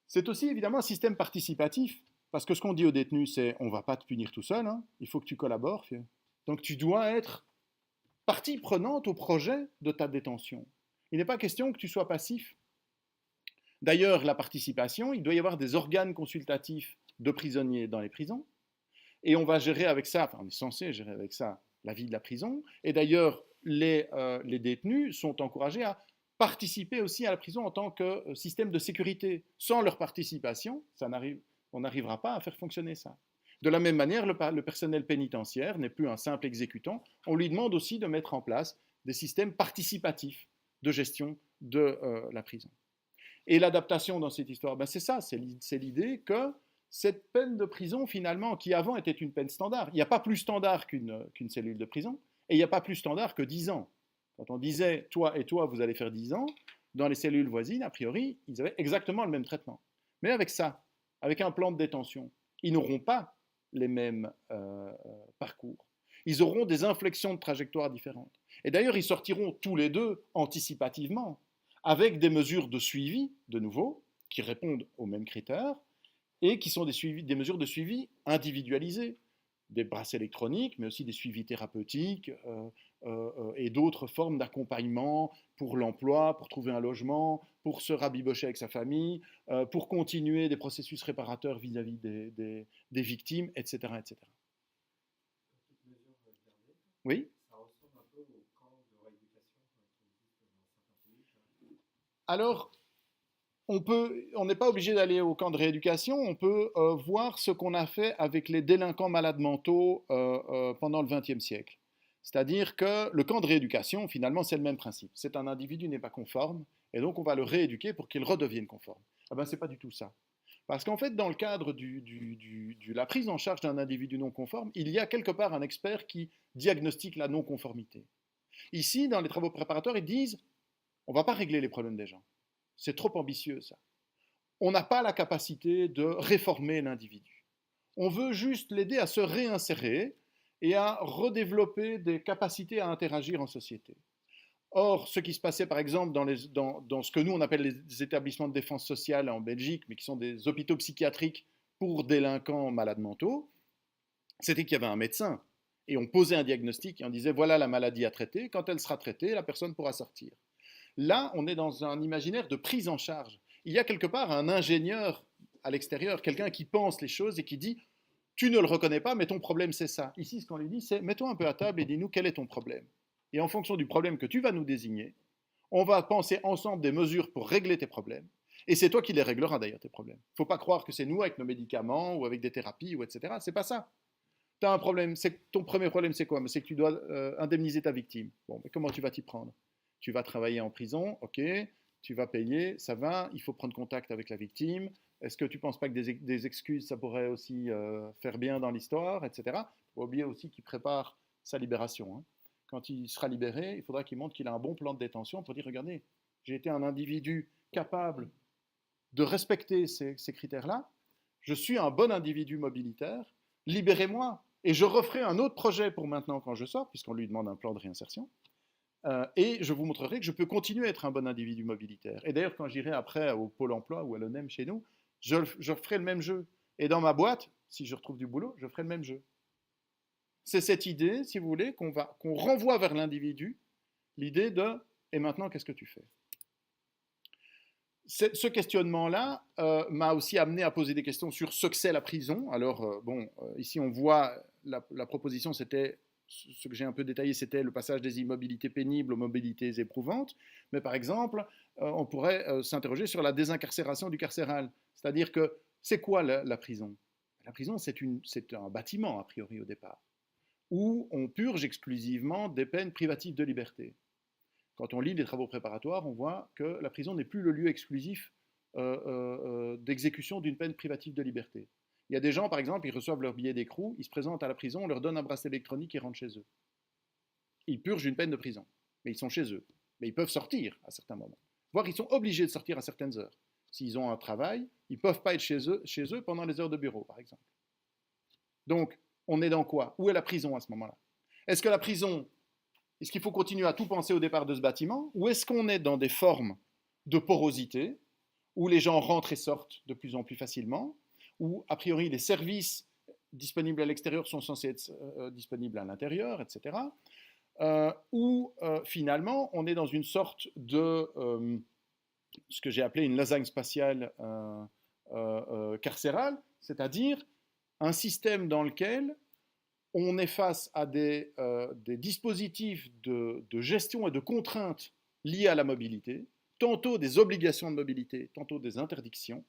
C'est aussi évidemment un système participatif, parce que ce qu'on dit aux détenus, c'est on ne va pas te punir tout seul, hein, il faut que tu collabores. Donc tu dois être partie prenante au projet de ta détention. Il n'est pas question que tu sois passif. D'ailleurs, la participation, il doit y avoir des organes consultatifs de prisonniers dans les prisons, et on va gérer avec ça, enfin on est censé gérer avec ça la vie de la prison, et d'ailleurs les détenus sont encouragés à participer aussi à la prison en tant que système de sécurité. Sans leur participation, on n'arrivera pas à faire fonctionner ça. De la même manière, le personnel pénitentiaire n'est plus un simple exécutant, on lui demande aussi de mettre en place des systèmes participatifs de gestion de la prison. Et l'adaptation dans cette histoire, ben c'est ça, c'est l'idée que cette peine de prison, finalement, qui avant était une peine standard, il n'y a pas plus standard qu'une cellule de prison, et il n'y a pas plus standard que 10 ans. Quand on disait, toi et toi, vous allez faire 10 ans, dans les cellules voisines, a priori, ils avaient exactement le même traitement. Mais avec ça, avec un plan de détention, ils n'auront pas les mêmes parcours. Ils auront des inflexions de trajectoire différentes. Et d'ailleurs, ils sortiront tous les deux anticipativement, avec des mesures de suivi, de nouveau, qui répondent aux mêmes critères, et qui sont des mesures de suivi individualisées, des bracelets électroniques, mais aussi des suivis thérapeutiques et d'autres formes d'accompagnement pour l'emploi, pour trouver un logement, pour se rabibocher avec sa famille, pour continuer des processus réparateurs vis-à-vis des victimes, etc., etc. Oui. Ça ressemble un peu au camp de rééducation qui existe dans certains pays. Alors, on n'est pas obligé d'aller au camp de rééducation, on peut voir ce qu'on a fait avec les délinquants malades mentaux pendant le XXe siècle. C'est-à-dire que le camp de rééducation, finalement, c'est le même principe. C'est un individu n'est pas conforme, et donc on va le rééduquer pour qu'il redevienne conforme. Ah ben, c'est pas du tout ça. Parce qu'en fait, dans le cadre de la prise en charge d'un individu non conforme, il y a quelque part un expert qui diagnostique la non-conformité. Ici, dans les travaux préparatoires, ils disent, on ne va pas régler les problèmes des gens. C'est trop ambitieux, ça. On n'a pas la capacité de réformer l'individu. On veut juste l'aider à se réinsérer et à redévelopper des capacités à interagir en société. Or, ce qui se passait par exemple dans ce que nous on appelle les établissements de défense sociale en Belgique, mais qui sont des hôpitaux psychiatriques pour délinquants malades mentaux, c'était qu'il y avait un médecin et on posait un diagnostic et on disait voilà la maladie à traiter, quand elle sera traitée, la personne pourra sortir. Là, on est dans un imaginaire de prise en charge. Il y a quelque part un ingénieur à l'extérieur, quelqu'un qui pense les choses et qui dit tu ne le reconnais pas, mais ton problème c'est ça. Ici, ce qu'on lui dit, c'est mets-toi un peu à table et dis-nous quel est ton problème. Et en fonction du problème que tu vas nous désigner, on va penser ensemble des mesures pour régler tes problèmes. Et c'est toi qui les régleras d'ailleurs, tes problèmes. Il ne faut pas croire que c'est nous avec nos médicaments ou avec des thérapies, ou etc. C'est pas ça. Tu as un problème. Ton premier problème, c'est quoi? C'est que tu dois indemniser ta victime. Bon, mais comment tu vas t'y prendre? Tu vas travailler en prison, ok, tu vas payer, ça va, il faut prendre contact avec la victime. Est-ce que tu ne penses pas que des excuses, ça pourrait aussi faire bien dans l'histoire, etc. Il ne faut pas oublier aussi qu'il prépare sa libération. Hein. Quand il sera libéré, il faudra qu'il montre qu'il a un bon plan de détention pour dire, regardez, j'ai été un individu capable de respecter ces critères-là, je suis un bon individu mobilitaire, libérez-moi, et je referai un autre projet pour maintenant quand je sors, puisqu'on lui demande un plan de réinsertion. Et je vous montrerai que je peux continuer à être un bon individu mobilitaire. Et d'ailleurs, quand j'irai après au Pôle emploi ou à l'ONEM chez nous, je ferai le même jeu. Et dans ma boîte, si je retrouve du boulot, je ferai le même jeu. c'est cette idée, si vous voulez, qu'on renvoie vers l'individu, l'idée de « et maintenant, qu'est-ce que tu fais ?» Ce questionnement-là m'a aussi amené à poser des questions sur ce que c'est la prison. Alors, ici, on voit, la proposition, c'était, ce que j'ai un peu détaillé, c'était le passage des immobilités pénibles aux mobilités éprouvantes. Mais par exemple, on pourrait s'interroger sur la désincarcération du carcéral. C'est-à-dire que, c'est quoi la prison ? La prison, c'est un bâtiment, a priori, au départ, où on purge exclusivement des peines privatives de liberté. Quand on lit les travaux préparatoires, on voit que la prison n'est plus le lieu exclusif d'exécution d'une peine privative de liberté. Il y a des gens, par exemple, ils reçoivent leur billet d'écrou, ils se présentent à la prison, on leur donne un bracelet électronique et rentrent chez eux. Ils purgent une peine de prison, mais ils sont chez eux. Mais ils peuvent sortir à certains moments. Voire ils sont obligés de sortir à certaines heures. S'ils ont un travail, ils ne peuvent pas être chez eux pendant les heures de bureau, par exemple. Donc, on est dans quoi ? Où est la prison à ce moment-là ? Est-ce que la prison... Est-ce qu'il faut continuer à tout penser au départ de ce bâtiment, ou est-ce qu'on est dans des formes de porosité, où les gens rentrent et sortent de plus en plus facilement, où a priori les services disponibles à l'extérieur sont censés être disponibles à l'intérieur, etc. Où finalement on est dans une sorte de ce que j'ai appelé une lasagne spatiale carcérale, c'est-à-dire un système dans lequel on est face à des dispositifs de gestion et de contraintes liées à la mobilité, tantôt des obligations de mobilité, tantôt des interdictions,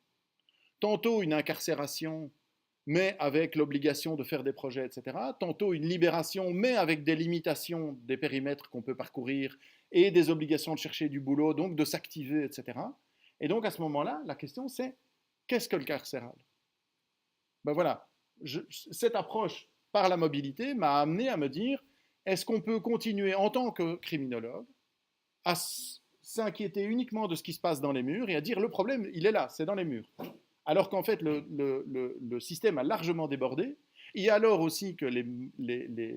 tantôt une incarcération, mais avec l'obligation de faire des projets, etc., tantôt une libération, mais avec des limitations des périmètres qu'on peut parcourir et des obligations de chercher du boulot, donc de s'activer, etc. Et donc à ce moment-là, la question c'est, qu'est-ce que le carcéral ? Ben voilà, cette approche par la mobilité m'a amené à me dire, est-ce qu'on peut continuer en tant que criminologue à s'inquiéter uniquement de ce qui se passe dans les murs et à dire le problème, il est là, c'est dans les murs. Alors qu'en fait, le système a largement débordé, et alors aussi que les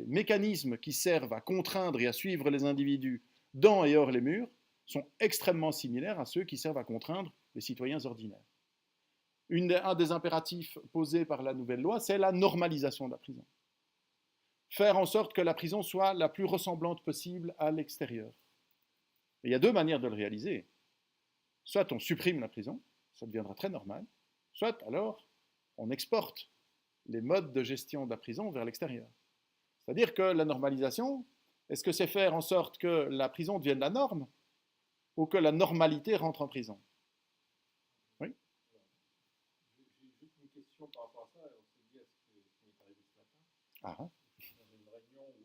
mécanismes qui servent à contraindre et à suivre les individus dans et hors les murs sont extrêmement similaires à ceux qui servent à contraindre les citoyens ordinaires. Un des impératifs posés par la nouvelle loi, c'est la normalisation de la prison. Faire en sorte que la prison soit la plus ressemblante possible à l'extérieur. Et il y a deux manières de le réaliser. Soit on supprime la prison, ça deviendra très normal, soit alors on exporte les modes de gestion de la prison vers l'extérieur. C'est-à-dire que la normalisation, est-ce que c'est faire en sorte que la prison devienne la norme ou que la normalité rentre en prison ? Oui ? J'ai juste une question par rapport à ça. On s'est dit à ce qui m'est arrivé ce matin. Ah. Dans une réunion où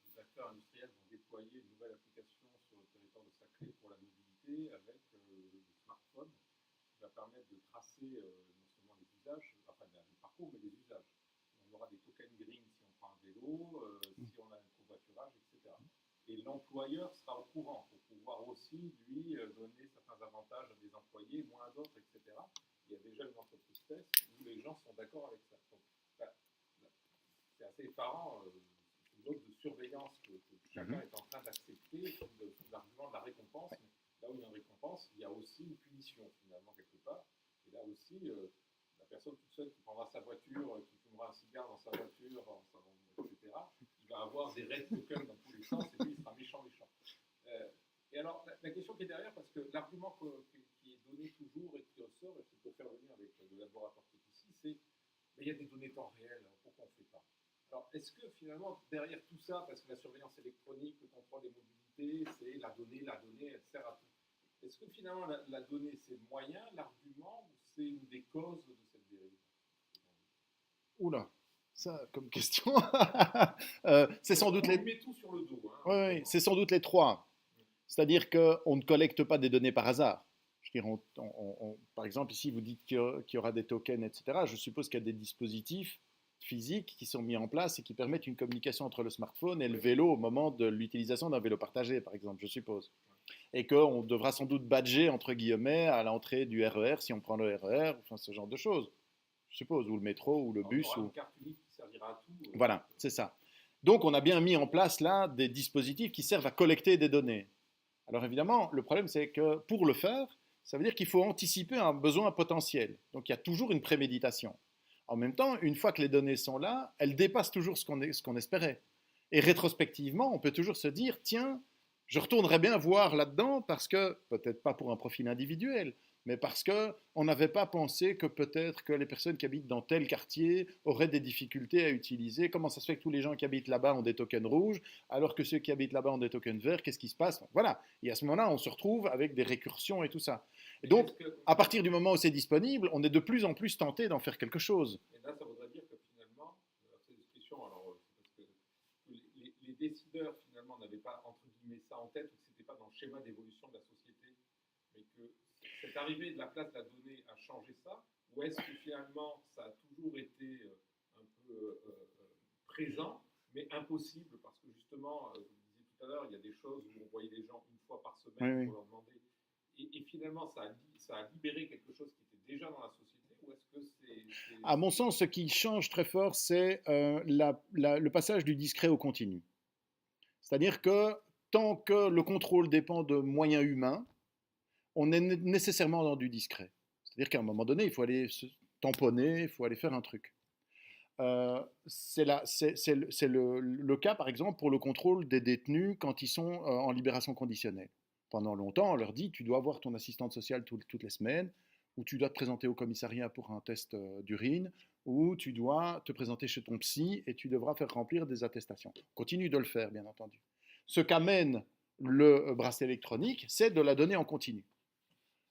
des acteurs industriels vont déployer une nouvelle application sur le territoire de Saclay pour la mobilité avec le smartphone qui va permettre de tracer non seulement les usages, enfin le parcours, mais les usages. On aura des tokens green si on prend un vélo, si on a un covoiturage, etc. Et l'employeur sera au courant pour pouvoir aussi lui donner certains avantages à des employés, moins à d'autres, etc. Il y a déjà une entreprise test où les gens sont d'accord avec ça. Donc, c'est assez effarant, une mode de surveillance que chacun est en train d'accepter sous l'argument de la récompense. Mais là où il y a une récompense, il y a aussi une punition finalement quelque part. Et là aussi, la personne toute seule qui prendra sa voiture, qui fumera un cigare dans sa voiture, etc., il va avoir des red tokens dans tous les sens et lui il sera méchant. Et alors la question qui est derrière, parce que l'argument qui est donné toujours et qui ressort, et c'est pour faire le lien avec le laboratoire qui est ici, c'est mais il y a des données temps réel, pourquoi on ne fait pas ? Alors, est-ce que finalement, derrière tout ça, parce que la surveillance électronique, le contrôle des mobilités, c'est la donnée, elle sert à tout. Est-ce que finalement, la donnée, c'est le moyen, l'argument, ou c'est une des causes de cette dérive ? Oula, ça comme question. C'est sans doute on met tout sur le dos. Hein, oui, c'est sans doute les trois. C'est-à-dire qu'on ne collecte pas des données par hasard. Je veux dire, par exemple, ici, vous dites qu'il y aura des tokens, etc. Je suppose qu'il y a des dispositifs physiques qui sont mis en place et qui permettent une communication entre le smartphone et le vélo au moment de l'utilisation d'un vélo partagé, par exemple, je suppose. Et qu'on devra sans doute badger, entre guillemets, à l'entrée du RER, si on prend le RER, enfin ce genre de choses, je suppose, ou le métro, ou le bus. Il y aura une carte unique qui servira à tout. Voilà, c'est ça. Donc on a bien mis en place là des dispositifs qui servent à collecter des données. Alors évidemment, le problème c'est que pour le faire, ça veut dire qu'il faut anticiper un besoin potentiel. Donc il y a toujours une préméditation. En même temps, une fois que les données sont là, elles dépassent toujours ce qu'on espérait. Et rétrospectivement, on peut toujours se dire, tiens, je retournerais bien voir là-dedans parce que, peut-être pas pour un profil individuel, mais parce qu'on n'avait pas pensé que peut-être que les personnes qui habitent dans tel quartier auraient des difficultés à utiliser. Comment ça se fait que tous les gens qui habitent là-bas ont des tokens rouges, alors que ceux qui habitent là-bas ont des tokens verts? Qu'est-ce qui se passe? Donc, voilà. Et à ce moment-là, on se retrouve avec des récursions et tout ça. Et donc, à partir du moment où c'est disponible, on est de plus en plus tenté d'en faire quelque chose. Et là, ça voudrait dire que finalement, ces discussions, alors c'est parce que les décideurs finalement n'avaient pas entre guillemets ça en tête, ou que c'était pas dans le schéma d'évolution de la société, mais que cette arrivée de la place de la donnée a changé ça, ou est-ce que finalement ça a toujours été un peu présent, mais impossible, parce que justement, vous le disiez tout à l'heure, il y a des choses où on voyait les gens une fois par semaine pour leur demander, et finalement ça a libéré quelque chose qui était déjà dans la société, ou est-ce que c'est... À mon sens, ce qui change très fort, c'est le passage du discret au continu. C'est-à-dire que tant que le contrôle dépend de moyens humains, on est nécessairement dans du discret. C'est-à-dire qu'à un moment donné, il faut aller se tamponner, il faut aller faire un truc. C'est le cas, par exemple, pour le contrôle des détenus quand ils sont en libération conditionnelle. Pendant longtemps, on leur dit, tu dois voir ton assistante sociale toutes les semaines, ou tu dois te présenter au commissariat pour un test d'urine, ou tu dois te présenter chez ton psy et tu devras faire remplir des attestations. Continue de le faire, bien entendu. Ce qu'amène le bracelet électronique, c'est de la donner en continu.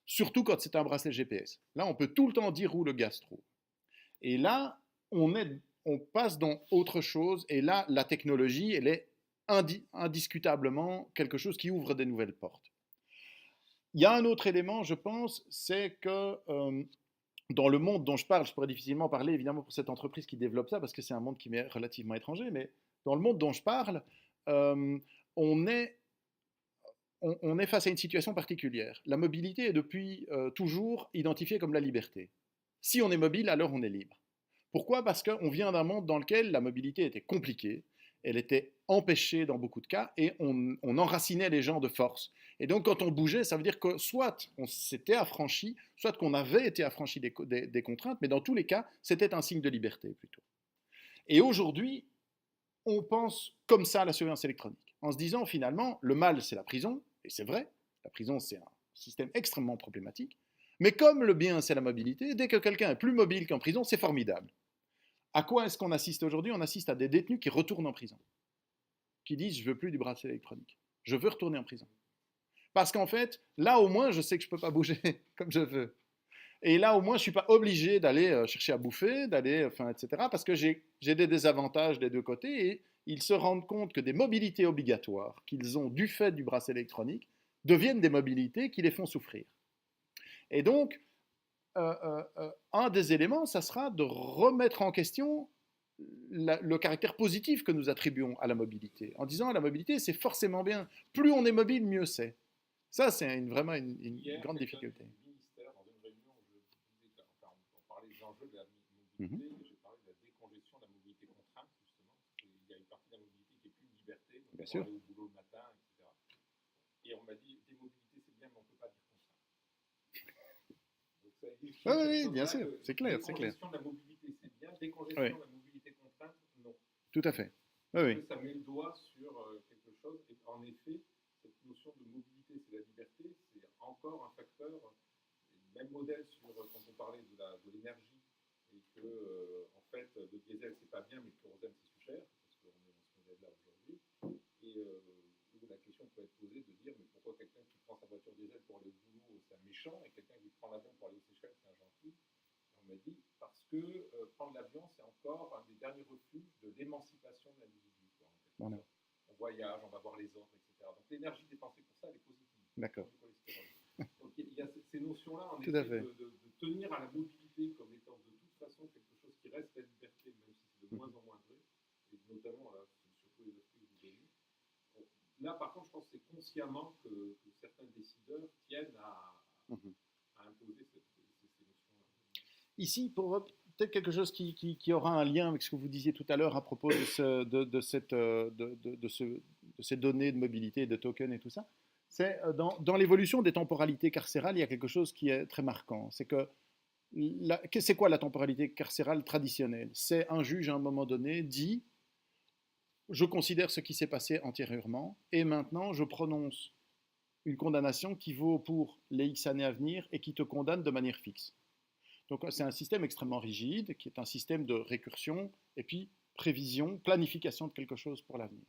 Surtout quand c'est un bracelet GPS. Là, on peut tout le temps dire où le gars se trouve. Et là, on passe dans autre chose. Et là, la technologie, elle est indiscutablement quelque chose qui ouvre des nouvelles portes. Il y a un autre élément, je pense, c'est que dans le monde dont je parle, je pourrais difficilement parler évidemment pour cette entreprise qui développe ça, parce que c'est un monde qui m'est relativement étranger, mais dans le monde dont je parle, on est face à une situation particulière. La mobilité est depuis toujours identifiée comme la liberté. Si on est mobile, alors on est libre. Pourquoi? Parce qu'on vient d'un monde dans lequel la mobilité était compliquée, elle était empêchée dans beaucoup de cas, et on enracinait les gens de force. Et donc quand on bougeait, ça veut dire que soit on s'était affranchi, soit qu'on avait été affranchi des contraintes, mais dans tous les cas, c'était un signe de liberté plutôt. Et aujourd'hui, on pense comme ça à la surveillance électronique, en se disant finalement, le mal c'est la prison, et c'est vrai, la prison c'est un système extrêmement problématique, mais comme le bien c'est la mobilité, dès que quelqu'un est plus mobile qu'en prison, c'est formidable. À quoi est-ce qu'on assiste aujourd'hui? On assiste à des détenus qui retournent en prison, qui disent je veux plus du bracelet électronique, je veux retourner en prison. Parce qu'en fait, là au moins je sais que je ne peux pas bouger comme je veux. Et là, au moins, je ne suis pas obligé d'aller chercher à bouffer, etc. Parce que j'ai des désavantages des deux côtés. Et ils se rendent compte que des mobilités obligatoires qu'ils ont du fait du bracelet électronique deviennent des mobilités qui les font souffrir. Et donc, un des éléments, ça sera de remettre en question le caractère positif que nous attribuons à la mobilité. En disant, la mobilité, c'est forcément bien. Plus on est mobile, mieux c'est. Ça, c'est vraiment une grande difficulté. Enjeux de la mobilité, j'ai parlé de la décongestion de la mobilité contrainte, justement. Il y a une partie de la mobilité qui est plus liberté, donc bien sûr, aller au boulot le matin, etc. Et on m'a dit, démobilité c'est bien, mais on ne peut pas dire contrainte. Donc ça illustre oui, bien sûr, c'est clair. Décongestion de la mobilité c'est bien, décongestion de la mobilité contrainte, non. Tout à fait. Ça met le doigt sur quelque chose, et en effet, cette notion de mobilité, c'est la liberté, c'est encore un facteur, même modèle sur quand on parlait de l'énergie, et que en fait le diesel c'est pas bien mais le kérosène c'est plus cher parce qu'on est dans ce modèle là aujourd'hui, et la question peut être posée de dire mais pourquoi quelqu'un qui prend sa voiture diesel pour aller au boulot c'est un méchant et quelqu'un qui prend l'avion pour aller aux Seychelles c'est un gentil? Et on m'a dit parce que prendre l'avion c'est encore un des derniers refuges de l'émancipation de l'individu, voilà. On voyage, on va voir les autres, etc. Donc l'énergie dépensée pour ça elle est positive. D'accord. Donc il y a ces notions là en effet de tenir à la mobilité comme étant de toute façon quelque chose qui reste la liberté, même si c'est de moins en moins vrai, et notamment surtout les aspects que vous donnez. Là, par contre, je pense que c'est consciemment que certains décideurs tiennent à imposer ces notions-là. Ici, pour peut-être quelque chose qui aura un lien avec ce que vous disiez tout à l'heure à propos de ces données de mobilité, de tokens et tout ça, c'est dans l'évolution des temporalités carcérales, il y a quelque chose qui est très marquant. C'est que c'est quoi la temporalité carcérale traditionnelle? C'est un juge à un moment donné dit, je considère ce qui s'est passé antérieurement et maintenant je prononce une condamnation qui vaut pour les X années à venir et qui te condamne de manière fixe. Donc c'est un système extrêmement rigide qui est un système de récursion et puis prévision, planification de quelque chose pour l'avenir.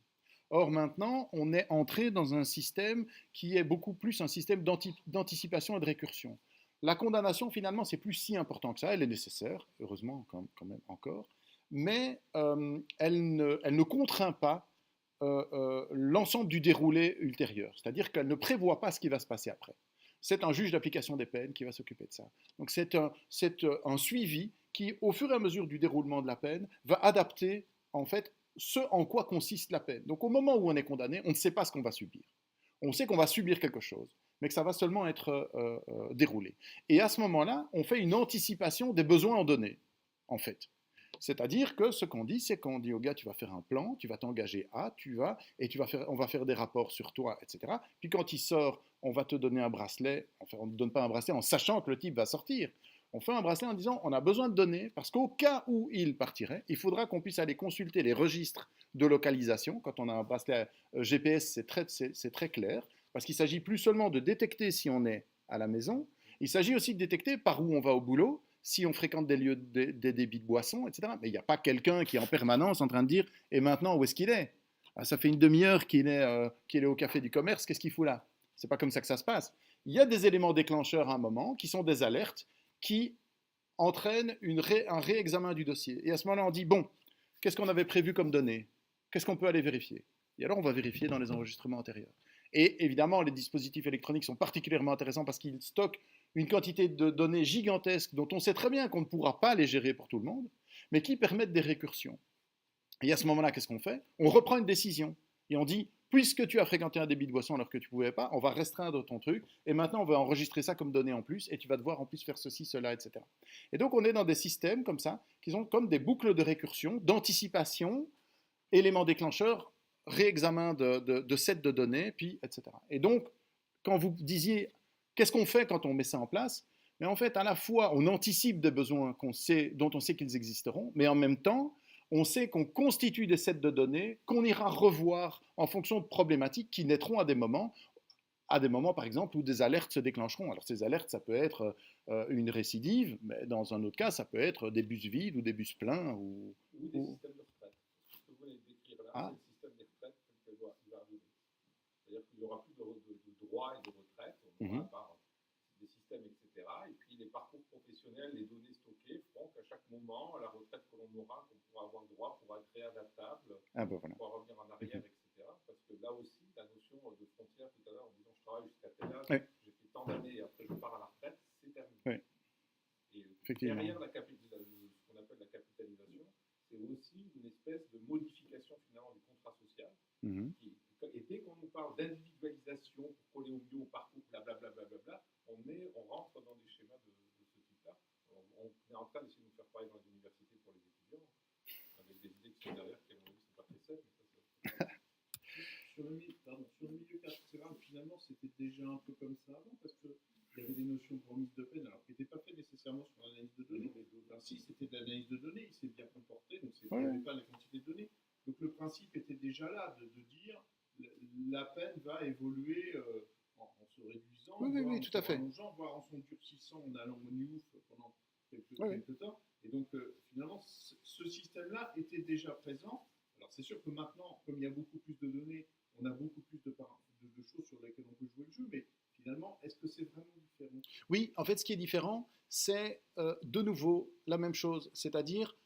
Or maintenant, on est entré dans un système qui est beaucoup plus un système d'anticipation et de récursion. La condamnation, finalement, c'est plus si important que ça. Elle est nécessaire, heureusement quand même encore, mais elle ne contraint pas l'ensemble du déroulé ultérieur. C'est-à-dire qu'elle ne prévoit pas ce qui va se passer après. C'est un juge d'application des peines qui va s'occuper de ça. Donc c'est un suivi qui, au fur et à mesure du déroulement de la peine, va adapter en fait ce en quoi consiste la peine. Donc au moment où on est condamné, on ne sait pas ce qu'on va subir. On sait qu'on va subir quelque chose, mais que ça va seulement être déroulé. Et à ce moment-là, on fait une anticipation des besoins en données, en fait. C'est-à-dire que ce qu'on dit, c'est qu'on dit au gars, tu vas faire un plan, tu vas t'engager à, on va faire des rapports sur toi, etc. Puis quand il sort, on va te donner un bracelet. Enfin, on ne donne pas un bracelet en sachant que le type va sortir. On fait un bracelet en disant, on a besoin de données, parce qu'au cas où il partirait, il faudra qu'on puisse aller consulter les registres de localisation. Quand on a un bracelet GPS, c'est très clair, parce qu'il ne s'agit plus seulement de détecter si on est à la maison, il s'agit aussi de détecter par où on va au boulot, si on fréquente des lieux, des débits de boissons, etc. Mais il n'y a pas quelqu'un qui est en permanence en train de dire « Et maintenant, où est-ce qu'il est ?» Ça fait une demi-heure qu'il est au café du commerce, qu'est-ce qu'il fout là? C'est pas comme ça que ça se passe. Il y a des éléments déclencheurs à un moment qui sont des alertes qui entraînent un réexamen du dossier. Et à ce moment-là, on dit « Bon, qu'est-ce qu'on avait prévu comme données? Qu'est-ce qu'on peut aller vérifier ?» Et alors, on va vérifier dans les enregistrements antérieurs. Et évidemment, les dispositifs électroniques sont particulièrement intéressants parce qu'ils stockent une quantité de données gigantesques dont on sait très bien qu'on ne pourra pas les gérer pour tout le monde, mais qui permettent des récursions. Et à ce moment-là, qu'est-ce qu'on fait? On reprend une décision et on dit, puisque tu as fréquenté un débit de boisson alors que tu ne pouvais pas, on va restreindre ton truc et maintenant on va enregistrer ça comme données en plus et tu vas devoir en plus faire ceci, cela, etc. Et donc on est dans des systèmes comme ça qui sont comme des boucles de récursion, d'anticipation, éléments déclencheurs, réexamen de sets de données, puis etc. Et donc, quand vous disiez qu'est-ce qu'on fait quand on met ça en place? Mais en fait, à la fois, on anticipe des besoins dont on sait qu'ils existeront, mais en même temps, on sait qu'on constitue des sets de données qu'on ira revoir en fonction de problématiques qui naîtront à des moments, par exemple, où des alertes se déclencheront. Alors ces alertes, ça peut être une récidive, mais dans un autre cas, ça peut être des bus vides ou des bus pleins. Ou des systèmes de retraite. Ce que vous venez de décrire là, c'est le système des retraites tel qu'il va arriver. C'est-à-dire qu'il n'y aura plus de droits et de retraite, on aura par des systèmes, etc. Et puis les parcours professionnels, les données stockées feront qu'à chaque moment, la retraite que l'on aura, qu'on pourra avoir droit, pourra être réadaptable, on pourra revenir en arrière, etc. Parce que là aussi, la notion de frontière tout à l'heure, en disant je travaille jusqu'à tel âge, j'ai fait tant d'années et après je pars à la retraite, c'est terminé. Et derrière ce qu'on appelle la capitalisation, c'est aussi une espèce de modification finalement du contrat social. Et dès qu'on nous parle d'individualisation pour coller au mieux au parcours, blablabla, on rentre dans des schémas de ce type-là. On est en train d'essayer de nous faire parler dans les universités pour les étudiants, avec des idées qui sont derrière, qui à mon avis sont pas très saines. Sur le milieu carcéral, finalement, c'était déjà un peu comme ça avant, parce qu'il y avait des notions de remise de peine, alors qui n'étaient pas faites nécessairement sur l'analyse de données. Alors, si c'était de l'analyse de données, il s'est bien comporté, donc il n'y avait pas la quantité de données. Donc le principe était déjà là, de dire la peine va évoluer en se réduisant, en tout à fait. Voire en se durcissant, en allant au NIOUF pendant quelques temps. Et donc finalement, ce système-là était déjà présent. Alors c'est sûr que maintenant, comme il y a beaucoup plus de données, on a beaucoup plus de choses sur lesquelles on peut jouer le jeu, mais finalement, est-ce que c'est vraiment différent? Oui, en fait, ce qui est différent, c'est de nouveau la même chose, c'est-à-dire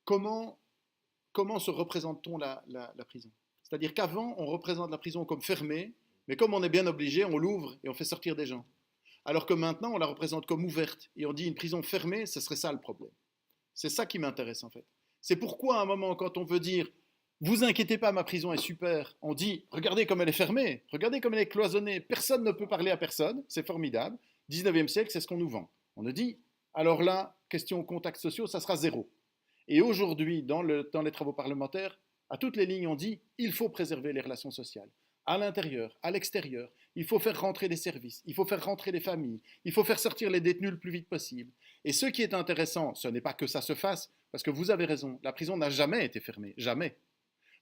comment se représente-t-on la prison? C'est-à-dire qu'avant, on représente la prison comme fermée, mais comme on est bien obligé, on l'ouvre et on fait sortir des gens. Alors que maintenant, on la représente comme ouverte, et on dit une prison fermée, ce serait ça le problème. C'est ça qui m'intéresse en fait. C'est pourquoi à un moment, quand on veut dire vous inquiétez pas, ma prison est super, on dit regardez comme elle est fermée, regardez comme elle est cloisonnée, personne ne peut parler à personne, c'est formidable. 19e siècle, c'est ce qu'on nous vend. On nous dit alors là, question contacts sociaux, ça sera zéro. Et aujourd'hui, dans les travaux parlementaires, à toutes les lignes, on dit il faut préserver les relations sociales. À l'intérieur, à l'extérieur, il faut faire rentrer les services, il faut faire rentrer les familles, il faut faire sortir les détenus le plus vite possible. Et ce qui est intéressant, ce n'est pas que ça se fasse, parce que vous avez raison, la prison n'a jamais été fermée, jamais.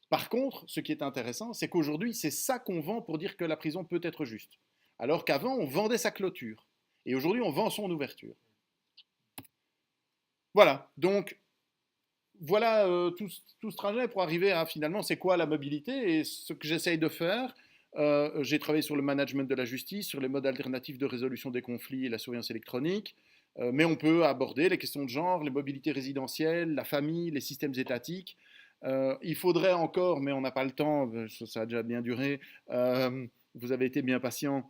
Par contre, ce qui est intéressant, c'est qu'aujourd'hui, c'est ça qu'on vend pour dire que la prison peut être juste. Alors qu'avant, on vendait sa clôture. Et aujourd'hui, on vend son ouverture. Voilà, donc voilà tout ce trajet pour arriver à finalement c'est quoi la mobilité et ce que j'essaye de faire. J'ai travaillé sur le management de la justice, sur les modes alternatifs de résolution des conflits et la surveillance électronique, mais on peut aborder les questions de genre, les mobilités résidentielles, la famille, les systèmes étatiques. Il faudrait encore, mais on n'a pas le temps, ça a déjà bien duré, vous avez été bien patient.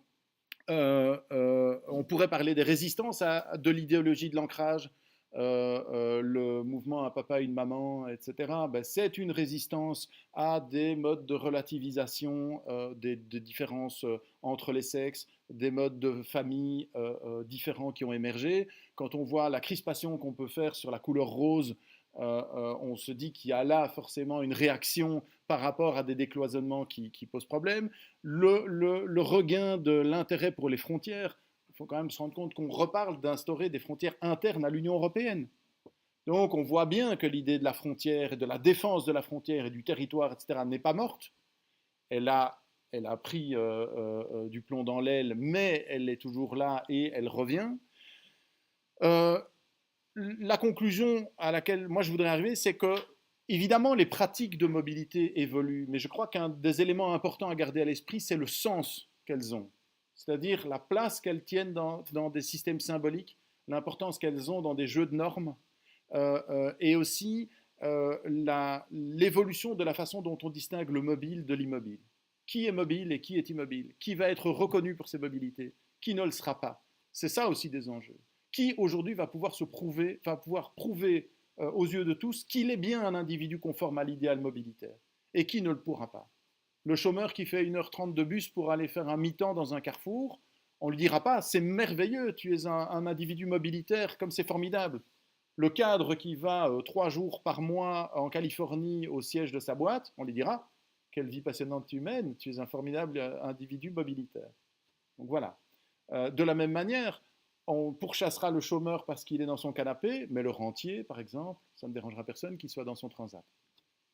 On pourrait parler des résistances de l'idéologie de l'ancrage. Le mouvement un papa, une maman, etc., ben, c'est une résistance à des modes de relativisation des différences entre les sexes, des modes de famille différents qui ont émergé. Quand on voit la crispation qu'on peut faire sur la couleur rose, on se dit qu'il y a là forcément une réaction par rapport à des décloisonnements qui posent problème. Le regain de l'intérêt pour les frontières, il faut quand même se rendre compte qu'on reparle d'instaurer des frontières internes à l'Union européenne. Donc on voit bien que l'idée de la frontière et de la défense de la frontière et du territoire, etc., n'est pas morte. Elle a pris du plomb dans l'aile, mais elle est toujours là et elle revient. La conclusion à laquelle moi je voudrais arriver, c'est que évidemment les pratiques de mobilité évoluent, mais je crois qu'un des éléments importants à garder à l'esprit, c'est le sens qu'elles ont. C'est-à-dire la place qu'elles tiennent dans des systèmes symboliques, l'importance qu'elles ont dans des jeux de normes, et aussi l'évolution de la façon dont on distingue le mobile de l'immobile. Qui est mobile et qui est immobile? Qui va être reconnu pour ses mobilités? Qui ne le sera pas? C'est ça aussi des enjeux. Qui aujourd'hui va pouvoir prouver aux yeux de tous qu'il est bien un individu conforme à l'idéal mobilitaire et qui ne le pourra pas? Le chômeur qui fait 1h30 de bus pour aller faire un mi-temps dans un carrefour, on ne lui dira pas « c'est merveilleux, tu es un individu mobilitaire, comme c'est formidable ». Le cadre qui va 3 jours par mois en Californie au siège de sa boîte, on lui dira « quelle vie passionnante tu mènes, tu es un formidable individu mobilitaire ». Donc voilà. De la même manière, on pourchassera le chômeur parce qu'il est dans son canapé, mais le rentier, par exemple, ça ne dérangera personne qu'il soit dans son transat.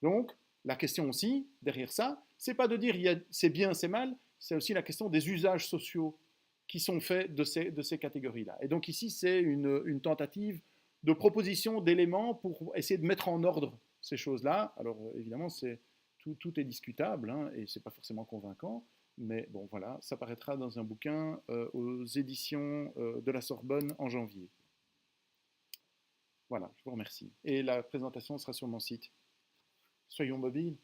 Donc, la question aussi, derrière ça, c'est pas de dire c'est bien, c'est mal, c'est aussi la question des usages sociaux qui sont faits de ces catégories-là. Et donc ici, c'est une tentative de proposition d'éléments pour essayer de mettre en ordre ces choses-là. Alors évidemment, tout est discutable, hein, et c'est pas forcément convaincant, mais bon voilà, ça paraîtra dans un bouquin aux éditions de la Sorbonne en janvier. Voilà, je vous remercie. Et la présentation sera sur mon site. Soyons mobiles.